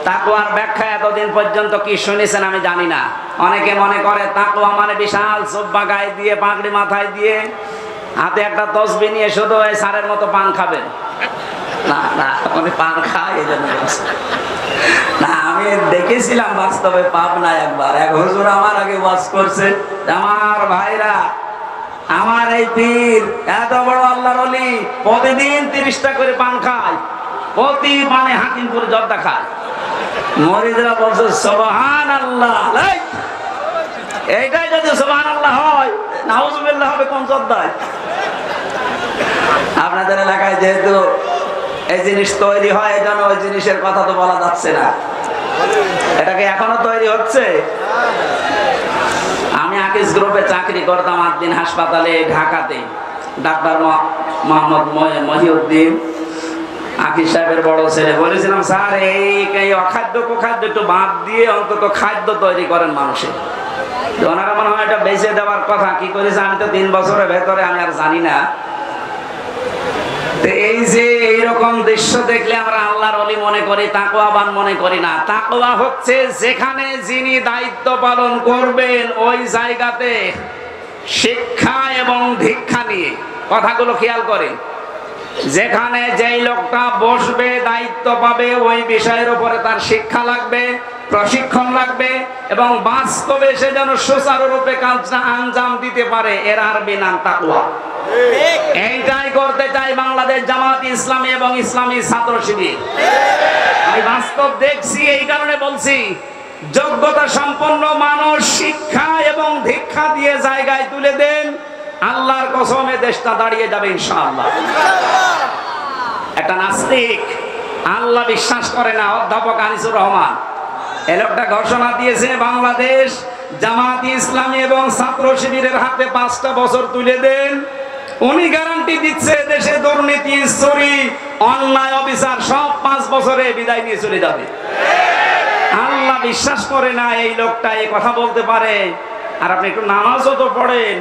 তাকওয়ার ব্যাখ্যা এতদিন পর্যন্ত কি শুনেছেন আমি জানি না। অনেকে মনে করে তাকওয়া মানে বিশাল জুব্বা গায়ে দিয়ে, পাগড়ি মাথায় দিয়ে, হাতে একটা তসবিহ নিয়ে শুধু ওই সারের মতো পান খাবেন। না না, উনি পান খায় এই জন্য না। আমি দেখেছিলাম বাস্তবে পাবনায় একবার, এক হুজুর আমার আগে ওয়াজ করছে, আমার ভাইরা, আমার এই পীর এত বড় আল্লাহর ওলি প্রতিদিন 30টা করে পান খায়, প্রতি পানে হাকিমপুরে জর্দা খায়। মরিদরা বলছে সুবহানাল্লাহ। এইটাই যদি সুবহানাল্লাহ হয়, নাউজুবিল্লাহ হবে কোন জর্দায়? আপনাদের এলাকায় যেহেতু এই জিনিস তৈরি হয়, এই জন্য ওই জিনিসের কথা তো বলা যাচ্ছে না। এটাকে এখনো তৈরি হচ্ছে। আমি আকিস গ্রুপে চাকরি করতাম 8 দিন হাসপাতালে ঢাকাতে। ডাক্তার মোহাম্মদ মহিউদ্দিন আকিস সাহেবের বড় ছেলে, বলেছিলাম স্যার এই অখাদ্য কুখাদ্য একটু বাদ দিয়ে অন্তত খাদ্য তৈরি করেন মানুষের। ওনারা মনে হয় এটা বেঁচে দেওয়ার কথা। কি করেছে আমি তো 3 বছরের ভেতরে আমি আর জানি না। এই যে এইরকম দৃশ্য দেখলে আমরা আল্লাহর ওলি মনে করি, তাকওয়াবান মনে করি না। তাকওয়া হচ্ছে যেখানে যিনি দায়িত্ব পালন করবেন ওই জায়গাতে শিক্ষা এবং দীক্ষা নিয়ে, কথাগুলো খেয়াল করেন, যেখানে যেই লোকটা বসবে, দায়িত্ব পাবে, ওই বিষয়ের উপরে তার শিক্ষা লাগবে, প্রশিক্ষণ লাগবে, এবং বাস্তবে সে যেন সুচারুরূপে কাজটা আঞ্জাম দিতে পারে। এর আরবি নাম তাকওয়া। এইটাই করতে চাই বাংলাদেশ জামাত ইসলামী এবং ইসলামী ছাত্র শিবির। আমি বাস্তব দেখছি, এই কারণে বলছি, যোগ্যতা সম্পন্ন মানুষ শিক্ষা এবং দীক্ষা দিয়ে জায়গায় তুলে দেন, আল্লাহর কসমে দেশটা দাঁড়িয়ে যাবে ইনশাআল্লাহ। একটা নাস্তিক, আল্লাহ বিশ্বাস করে না, অধ্যাপক আনিসুর রহমান, এই লোকটা ঘোষণা দিয়েছে বাংলাদেশ জামাত ইসলামী এবং ছাত্র শিবিরের হাতে 5টা বছর তুলে দেন। উনি গ্যারান্টি দিচ্ছে দেশে দুর্নীতি, চুরি, অন্যায়, অবিচার সব 5 বছরে বিদায় নিয়ে চলে যাবে। আল্লাহ বিশ্বাস করে না এই লোকটা এই কথা বলতে পারে। আর আপনি একটু নামাজও তো পড়েন,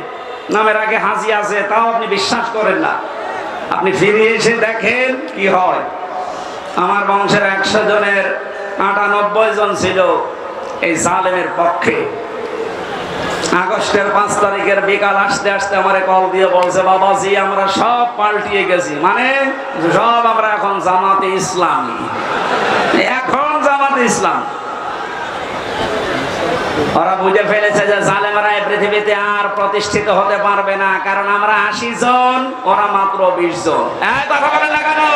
নামের আগে হাজি আছে, তাও আপনি বিশ্বাস করেন না। আপনি ফিরে এসে দেখেন কি হয়। আমার বংশের 100 জনের 98 জন ছিল এই জালেমের পক্ষে। আগস্টের 5 তারিখের বিকাল আসতে আসতে আমারে কল দিয়ে বলছে, বাবাজি আমরা সব পাল্টিয়ে গেছি, মানে সব আমরা এখন জামাতে ইসলামী, এখন জামাতে ইসলাম। ওরা বুঝে ফেলেছে যে জালেমরা এই পৃথিবীতে আর প্রতিষ্ঠিত হতে পারবে না, কারণ আমরা 80 জন, ওরা মাত্র 20 জন। কথা বলে লাগানো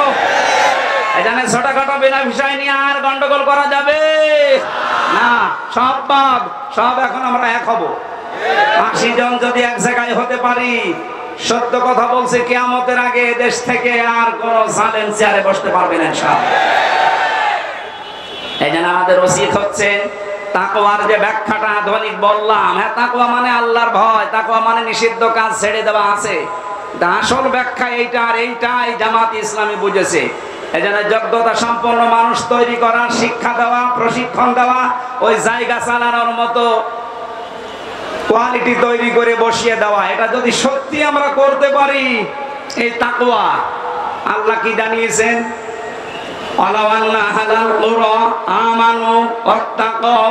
এখানে ছোটখাটো বিনা বিষয় নিয়ে আর গন্ডগোল করা যাবে না। সব বাদ, সব এখন আমরা এক হব। 80 জন যদি এক জায়গায় হতে পারি, সত্য কথা বলছে, কিয়ামতের আগে দেশ থেকে আর কোন জালেম চেয়ারে বসতে পারবে না ইনশাআল্লাহ। এই জন্য আমাদের উচিত হচ্ছে তাকওয়ার যে ব্যাখ্যাটা আধুনিক বললাম, হ্যাঁ তাকওয়া মানে আল্লাহর ভয়, তাকওয়া মানে নিষিদ্ধ কাজ ছেড়ে দেওয়া আছে। আসল ব্যাখ্যা এইটা, আর এইটাই জামাত ইসলামী বুঝেছে। এই জন্য যোগ্যতা সম্পন্ন মানুষ তৈরি করা, শিক্ষা দেওয়া, প্রশিক্ষণ দেওয়া, ওই জায়গা চালানোর মতো কোয়ালিটি তৈরি করে বসিয়ে দেওয়া, এটা যদি সত্যি আমরা করতে পারি, এই তাকওয়া, আল্লাহ কি জানিয়েছেন, ওয়ালাউ আন্না আহলাল কুরা আমানু ওয়াত্তাকাউ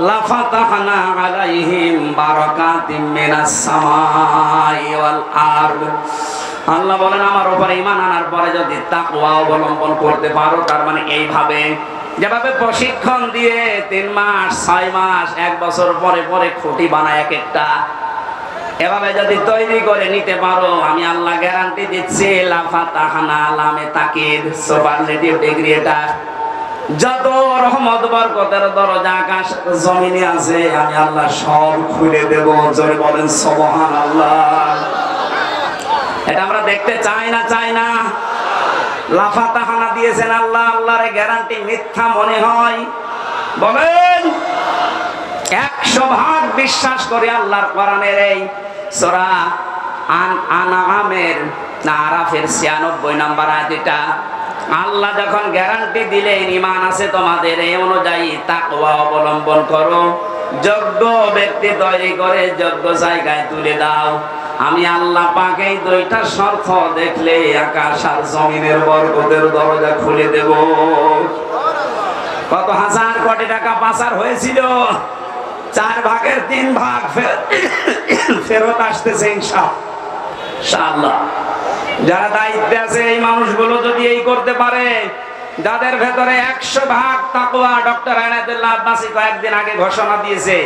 লাফাতাহনা আলাইহিম বারাকাতিম মিনাস সামাই ওয়াল আরদ। আল্লাহ বলেন আমার উপরে ঈমান আনার পরে যদি তাকওয়া অবলম্বন করতে পারো, তার মানে এইভাবে যেভাবে প্রশিক্ষণ দিয়ে 3 মাস 6 মাস 1 বছর পরে পরে খুঁটি বানায় এক একটা, এভাবে যদি তৈরি করে নিতে পারো, আমি আল্লাহ গ্যারান্টি দিচ্ছি, লাফাতাহনা লামে তাকিদ সুপারলেটিভ ডিগ্রি, এটা যত রহমত বরকতের দরজা আকাশ জমিনে আছে আমি আল্লাহ সব খুলে দেব। জোরে বলেন সুবহানাল্লাহ। এটা আমরা দেখতে চাই না, চাই না? লাফাতাহানা দিয়েছেন আল্লাহ, আল্লাহর গ্যারান্টি মিথ্যা মনে হয়? বলেন 100% বিশ্বাস করে আল্লাহর কোরআনের এই সূরা আনআমের না আরাফের 96 নম্বর আয়াতটা আল্লাহ যখন গ্যারান্টি দিলেন ঈমান আছে তোমাদের, এই অনুযায়ী তাকওয়া অবলম্বন করো, যোগ্য ব্যক্তি তৈরি করে যোগ্য জায়গায় তুলে দাও, আমি আল্লাহ পাক এই 2টা শর্ত দেখলে আকাশ আর জমিনের বরকতের দরজা খুলে দেব। কত হাজার কোটি টাকা পাচার হয়েছিল, 4 ভাগের 3 ভাগ ফেরত আসতেছে ইনশাআল্লাহ। যারা দায়িত্বে আছে এই মানুষগুলো যদি এই করতে পারে, যাদের ভেতরে 100% তাকওয়া, ডক্টর আইনাতুল্লাহ আব্বাসী কয়েকদিন আগে ঘোষণা দিয়েছে,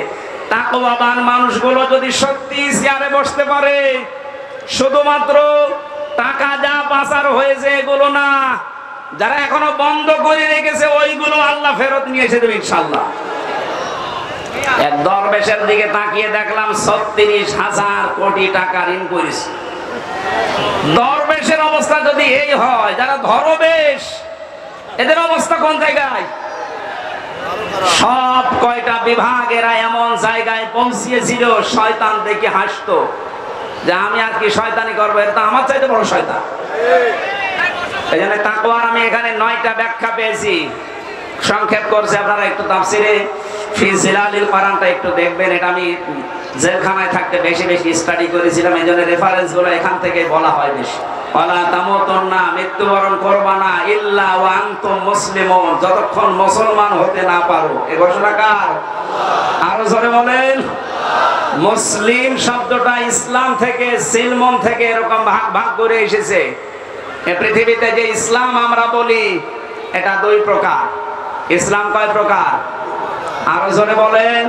তাকওয়াবান মানুষগুলো যদি সত্যি চেয়ারে বসতে পারে, শুধুমাত্র টাকা যা পাচার হয়েছে এগুলো না, যারা এখনো বন্ধ করে রেখেছে ওইগুলো আল্লাহ ফেরত নিয়ে এসে দেবে ইনশাআল্লাহ। এক দরবেশের দিকে তাকিয়ে দেখলাম 36,000 কোটি টাকা ঋণ করেছে। দরবেশের অবস্থা যদি এই হয়, যারা ধরবেশ এদের অবস্থা কোন জায়গায়? সব কয়টা বিভাগেরা এমন জায়গায় পৌঁছিয়েছিল, শয়তান দেখে হাসতো যে আমি আর কি শয়তানি করবো, এটা তো আমার চাইতে বড় শয়তান। এই জন্য তাকওয়ার আমি এখানে 9টা ব্যাখ্যা পেয়েছি, সংক্ষেপ করছে। আপনারা একটু তাফসিরে ফি জিলালিল কোরআনটা একটু দেখবেন, এটা আমি জেলখানায় থাকতে বেশি বেশি স্টাডি করেছিলাম, এই জন্য রেফারেন্স গুলো এখান থেকে বলা হয় বেশি। ওয়ালা তামুতুন্না, মৃত্যুবরণ করবা না, ইল্লা ওয়া আনতুম মুসলিমুন, যতক্ষণ মুসলমান হতে না পারো। এই ঘোষণা কার? আরো জোরে বলেন। মুসলিম শব্দটা ইসলাম থেকে, সিলমন থেকে এরকম ভাগ ভাগ করে এসেছে। এই পৃথিবীতে যে ইসলাম আমরা বলি এটা 2 প্রকার। ইসলাম কয় প্রকার? আরো জোরে বলেন।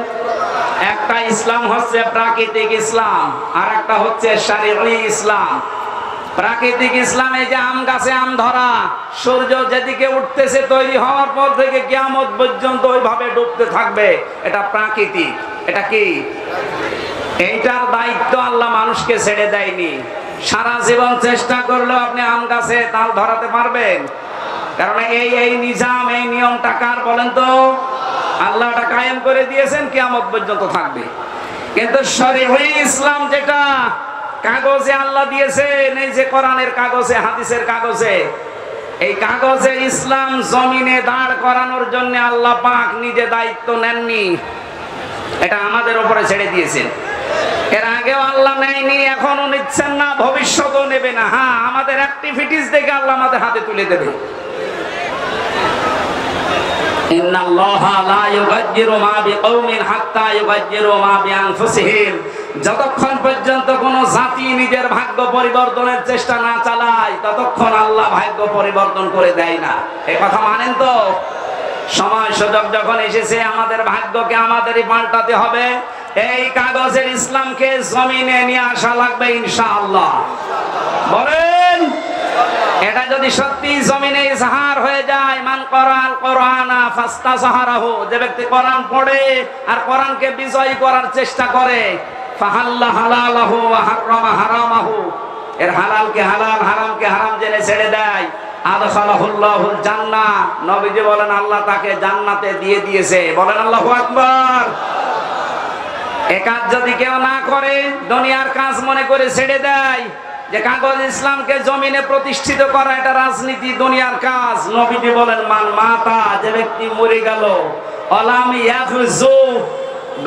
একটা ইসলাম হচ্ছে প্রাকৃতিক ইসলাম, আর একটা হচ্ছে শারঈ ইসলাম। প্রাকৃতিক ইসলাম এই যে আম গাছে আম ধরা, সূর্য যেদিকে উঠতেছে তৈরি হওয়ার পর থেকে কিয়ামত পর্যন্ত ওইভাবে ডুবতে থাকবে, এটা প্রাকৃতিক। এটা কি? এইটার দায়িত্ব আল্লাহ মানুষকে ছেড়ে দেয়নি। সারা জীবন চেষ্টা করলেও আপনি আম গাছে তাল ধরাতে পারবেন? কারণ এই নিজাম, এই নিয়মটা কার বলেন তো? আল্লাহ এটা কায়েম করে দিয়েছেন, কিয়ামত পর্যন্ত থাকবে। কিন্তু শরীয়ত ইসলাম যেটা কাগজে আল্লাহ দিয়েছেন, এই যে কোরআনের কাগজে, হাদিসের কাগজে, এই কাগজে ইসলাম জমিনে দাঁড় করানোর জন্য আল্লাহ পাক নিজে দায়িত্ব নেননি, এটা আমাদের উপরে ছেড়ে দিয়েছেন। এর আগেও আল্লাহ নেয়নি, এখনো নিচ্ছেন না, ভবিষ্যতেও নেবে না। হ্যাঁ, আমাদের অ্যাক্টিভিটিস দেখে আল্লাহ আমাদের হাতে তুলে দেবে। ইন্নাল্লাহা লা ইউগায়্যিরু মা বিকাওমিন হাত্তা ইউগায়্যিরু মা বিআনফুসিহিম। যতক্ষণ পর্যন্ত কোন জাতি নিজের ভাগ্য পরিবর্তনের চেষ্টা না চালায়, ততক্ষণ আল্লাহ ভাগ্য পরিবর্তন করে দেয় না। এই কথা মানেন তো? সময় সুযোগ যখন এসেছে, আমাদের ভাগ্যকে আমাদেরই পাল্টাতে হবে। এই কাগজের ইসলামকে জমিনে নিয়ে আসা লাগবে ইনশাআল্লাহ। বলেন, এটা যদি সত্যি জমিনে ইজহার হয়ে যায়, মান করাল কোরআনা ফাস্তাজহারাহু, যে ব্যক্তি কোরআন পড়ে আর কোরআনকে বিজয়ী করার চেষ্টা করে, ফাহাল্লা হালালাহু ওয়া হারামা হারামাহু, এর হালালকে হালাল হারামকে হারাম জেনে ছেড়ে দেয়, আদখালাহুল্লাহুল জান্নাহ, নবীজি বলেন আল্লাহ তাকে জান্নাতে দিয়ে দিয়েছে। বলেন আল্লাহু আকবার। এ কাজ যদি কেউ না করে, দুনিয়ার কাজ মনে করে ছেড়ে দেয়, যে কাগজ ইসলামকে জমিনে প্রতিষ্ঠিত করা এটা রাজনীতি, দুনিয়ার কাজ, নবীজি বলেন মান মাতা, যে ব্যক্তি মরে গেল, অলাম ইয়াখজু,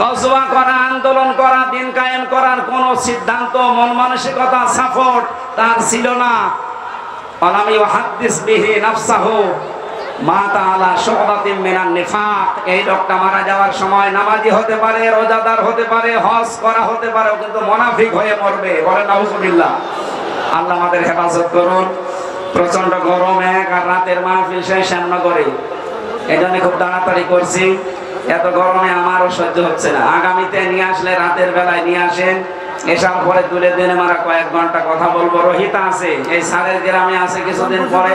গজওয়া করা, আন্দোলন করা, দিন কায়েম করার কোন সিদ্ধান্ত, মন মানসিকতা, সাপোর্ট তার ছিল না, অলাম ইউহাদ্দিস বিহি নাফসাহু মাতা আলা শুবাতিন মিনান নিফাক, এই লোকটা মারা যাওয়ার সময় নামাজি হতে পারে, রোজাদার হতে পারে, হজ করা হতে পারে, কিন্তু মুনাফিক হয়ে মরবে। বলেন নাউজুবিল্লাহ। আল্লাহ আমাদের হেফাজত করুন। প্রচন্ড গরমে আর রাতের মাহফিল শেষ শ্যামনগরে, এই জন্য খুব তাড়াতাড়ি করছি। এত গরমে আমারও সহ্য হচ্ছে না। আগামীতে নিয়ে আসলে রাতের বেলায় নিয়ে আসেন, এসব পরে তুলে দিনে মারা কয়েক ঘন্টা কথা বলবো। রহিতা আছে, এই সারের গ্রামে আছে কিছুদিন পরে,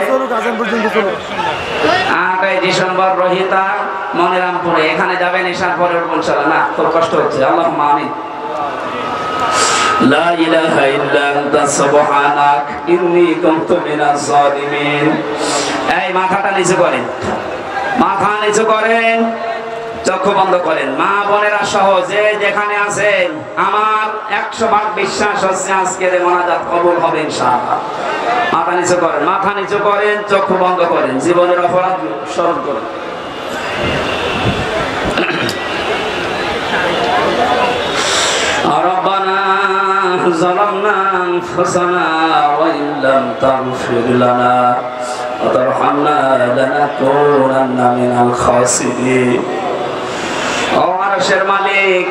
8 ডিসেম্বর রহিতা মনিরামপুরে, এখানে যাবেন, এসার পরে ইনশাআল্লাহ। না, খুব কষ্ট হচ্ছে। আল্লাহুম্মা আমিন। লা ইলাহা ইল্লা আনতা সুবহানাক ইন্নী কুনতু মিনাজ জালিমিন। এই মাথাটা নিচু করেন, মাথা নিচু করেন, চক্ষু বন্ধ করেন। মা বোনেরা সহ যে যেখানে আছেন, আমার 100 ভাগ বিশ্বাস হচ্ছে আজকের মোনাজাত কবুল হবে ইনশাআল্লাহ। মাথা নিচু করেন, মাথা নিচু করেন, চক্ষু বন্ধ করেন, জীবনের অপরাধ স্মরণ করেন। রব্বানা যালামনা আনফুসানা ওয়া ইল্লাম তাগফির লানা ওয়া তারহামনা লানাকুনান্না মিনাল খাসিরিন। ও আরশের মালিক,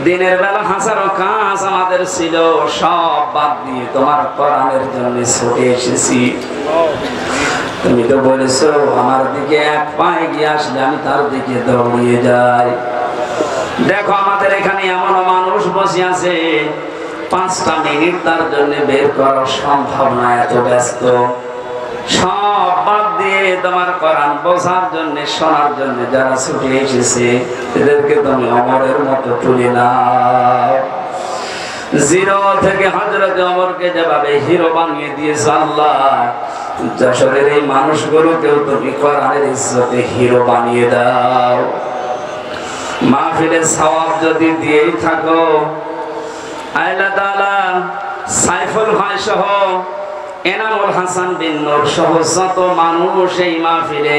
দিনের বেলা হাজারো কাজ আমাদের ছিল, সব বাদ দিয়ে তোমার কোরআনের জন্য ছুটে এসেছি। তুমি তো বলেছো আমার দিকে এক পায়ে গিয়ে আসলে আমি তার দিকে দৌড়িয়ে যাই। দেখো আমাদের এখানে এমন মানুষ বসে আছে, 5টা মিনিট তার জন্য বের করা সম্ভব না, এত ব্যস্ত। সব বাদ দিয়ে তোমার কোরআন বোঝার জন্য, শোনার জন্য যারা ছুটে এসেছে, এদেরকে তুমি ওমরের মতো তুলে নাও। জিরো থেকে হযরত ওমরকে যেভাবে হিরো বানিয়ে দিয়েছ আল্লাহ, যশোরের এই মানুষগুলোকেও তুমি কোরআনের ইজ্জতে হিরো বানিয়ে দাও। মাহফিলের সওয়াব যদি দিয়েই থাকো, আল্লাহ তাআলা সাইফুল ভাই সহ, এনামুল হাসান বিন নূর সহ যত মানুষ এই মাহফিলে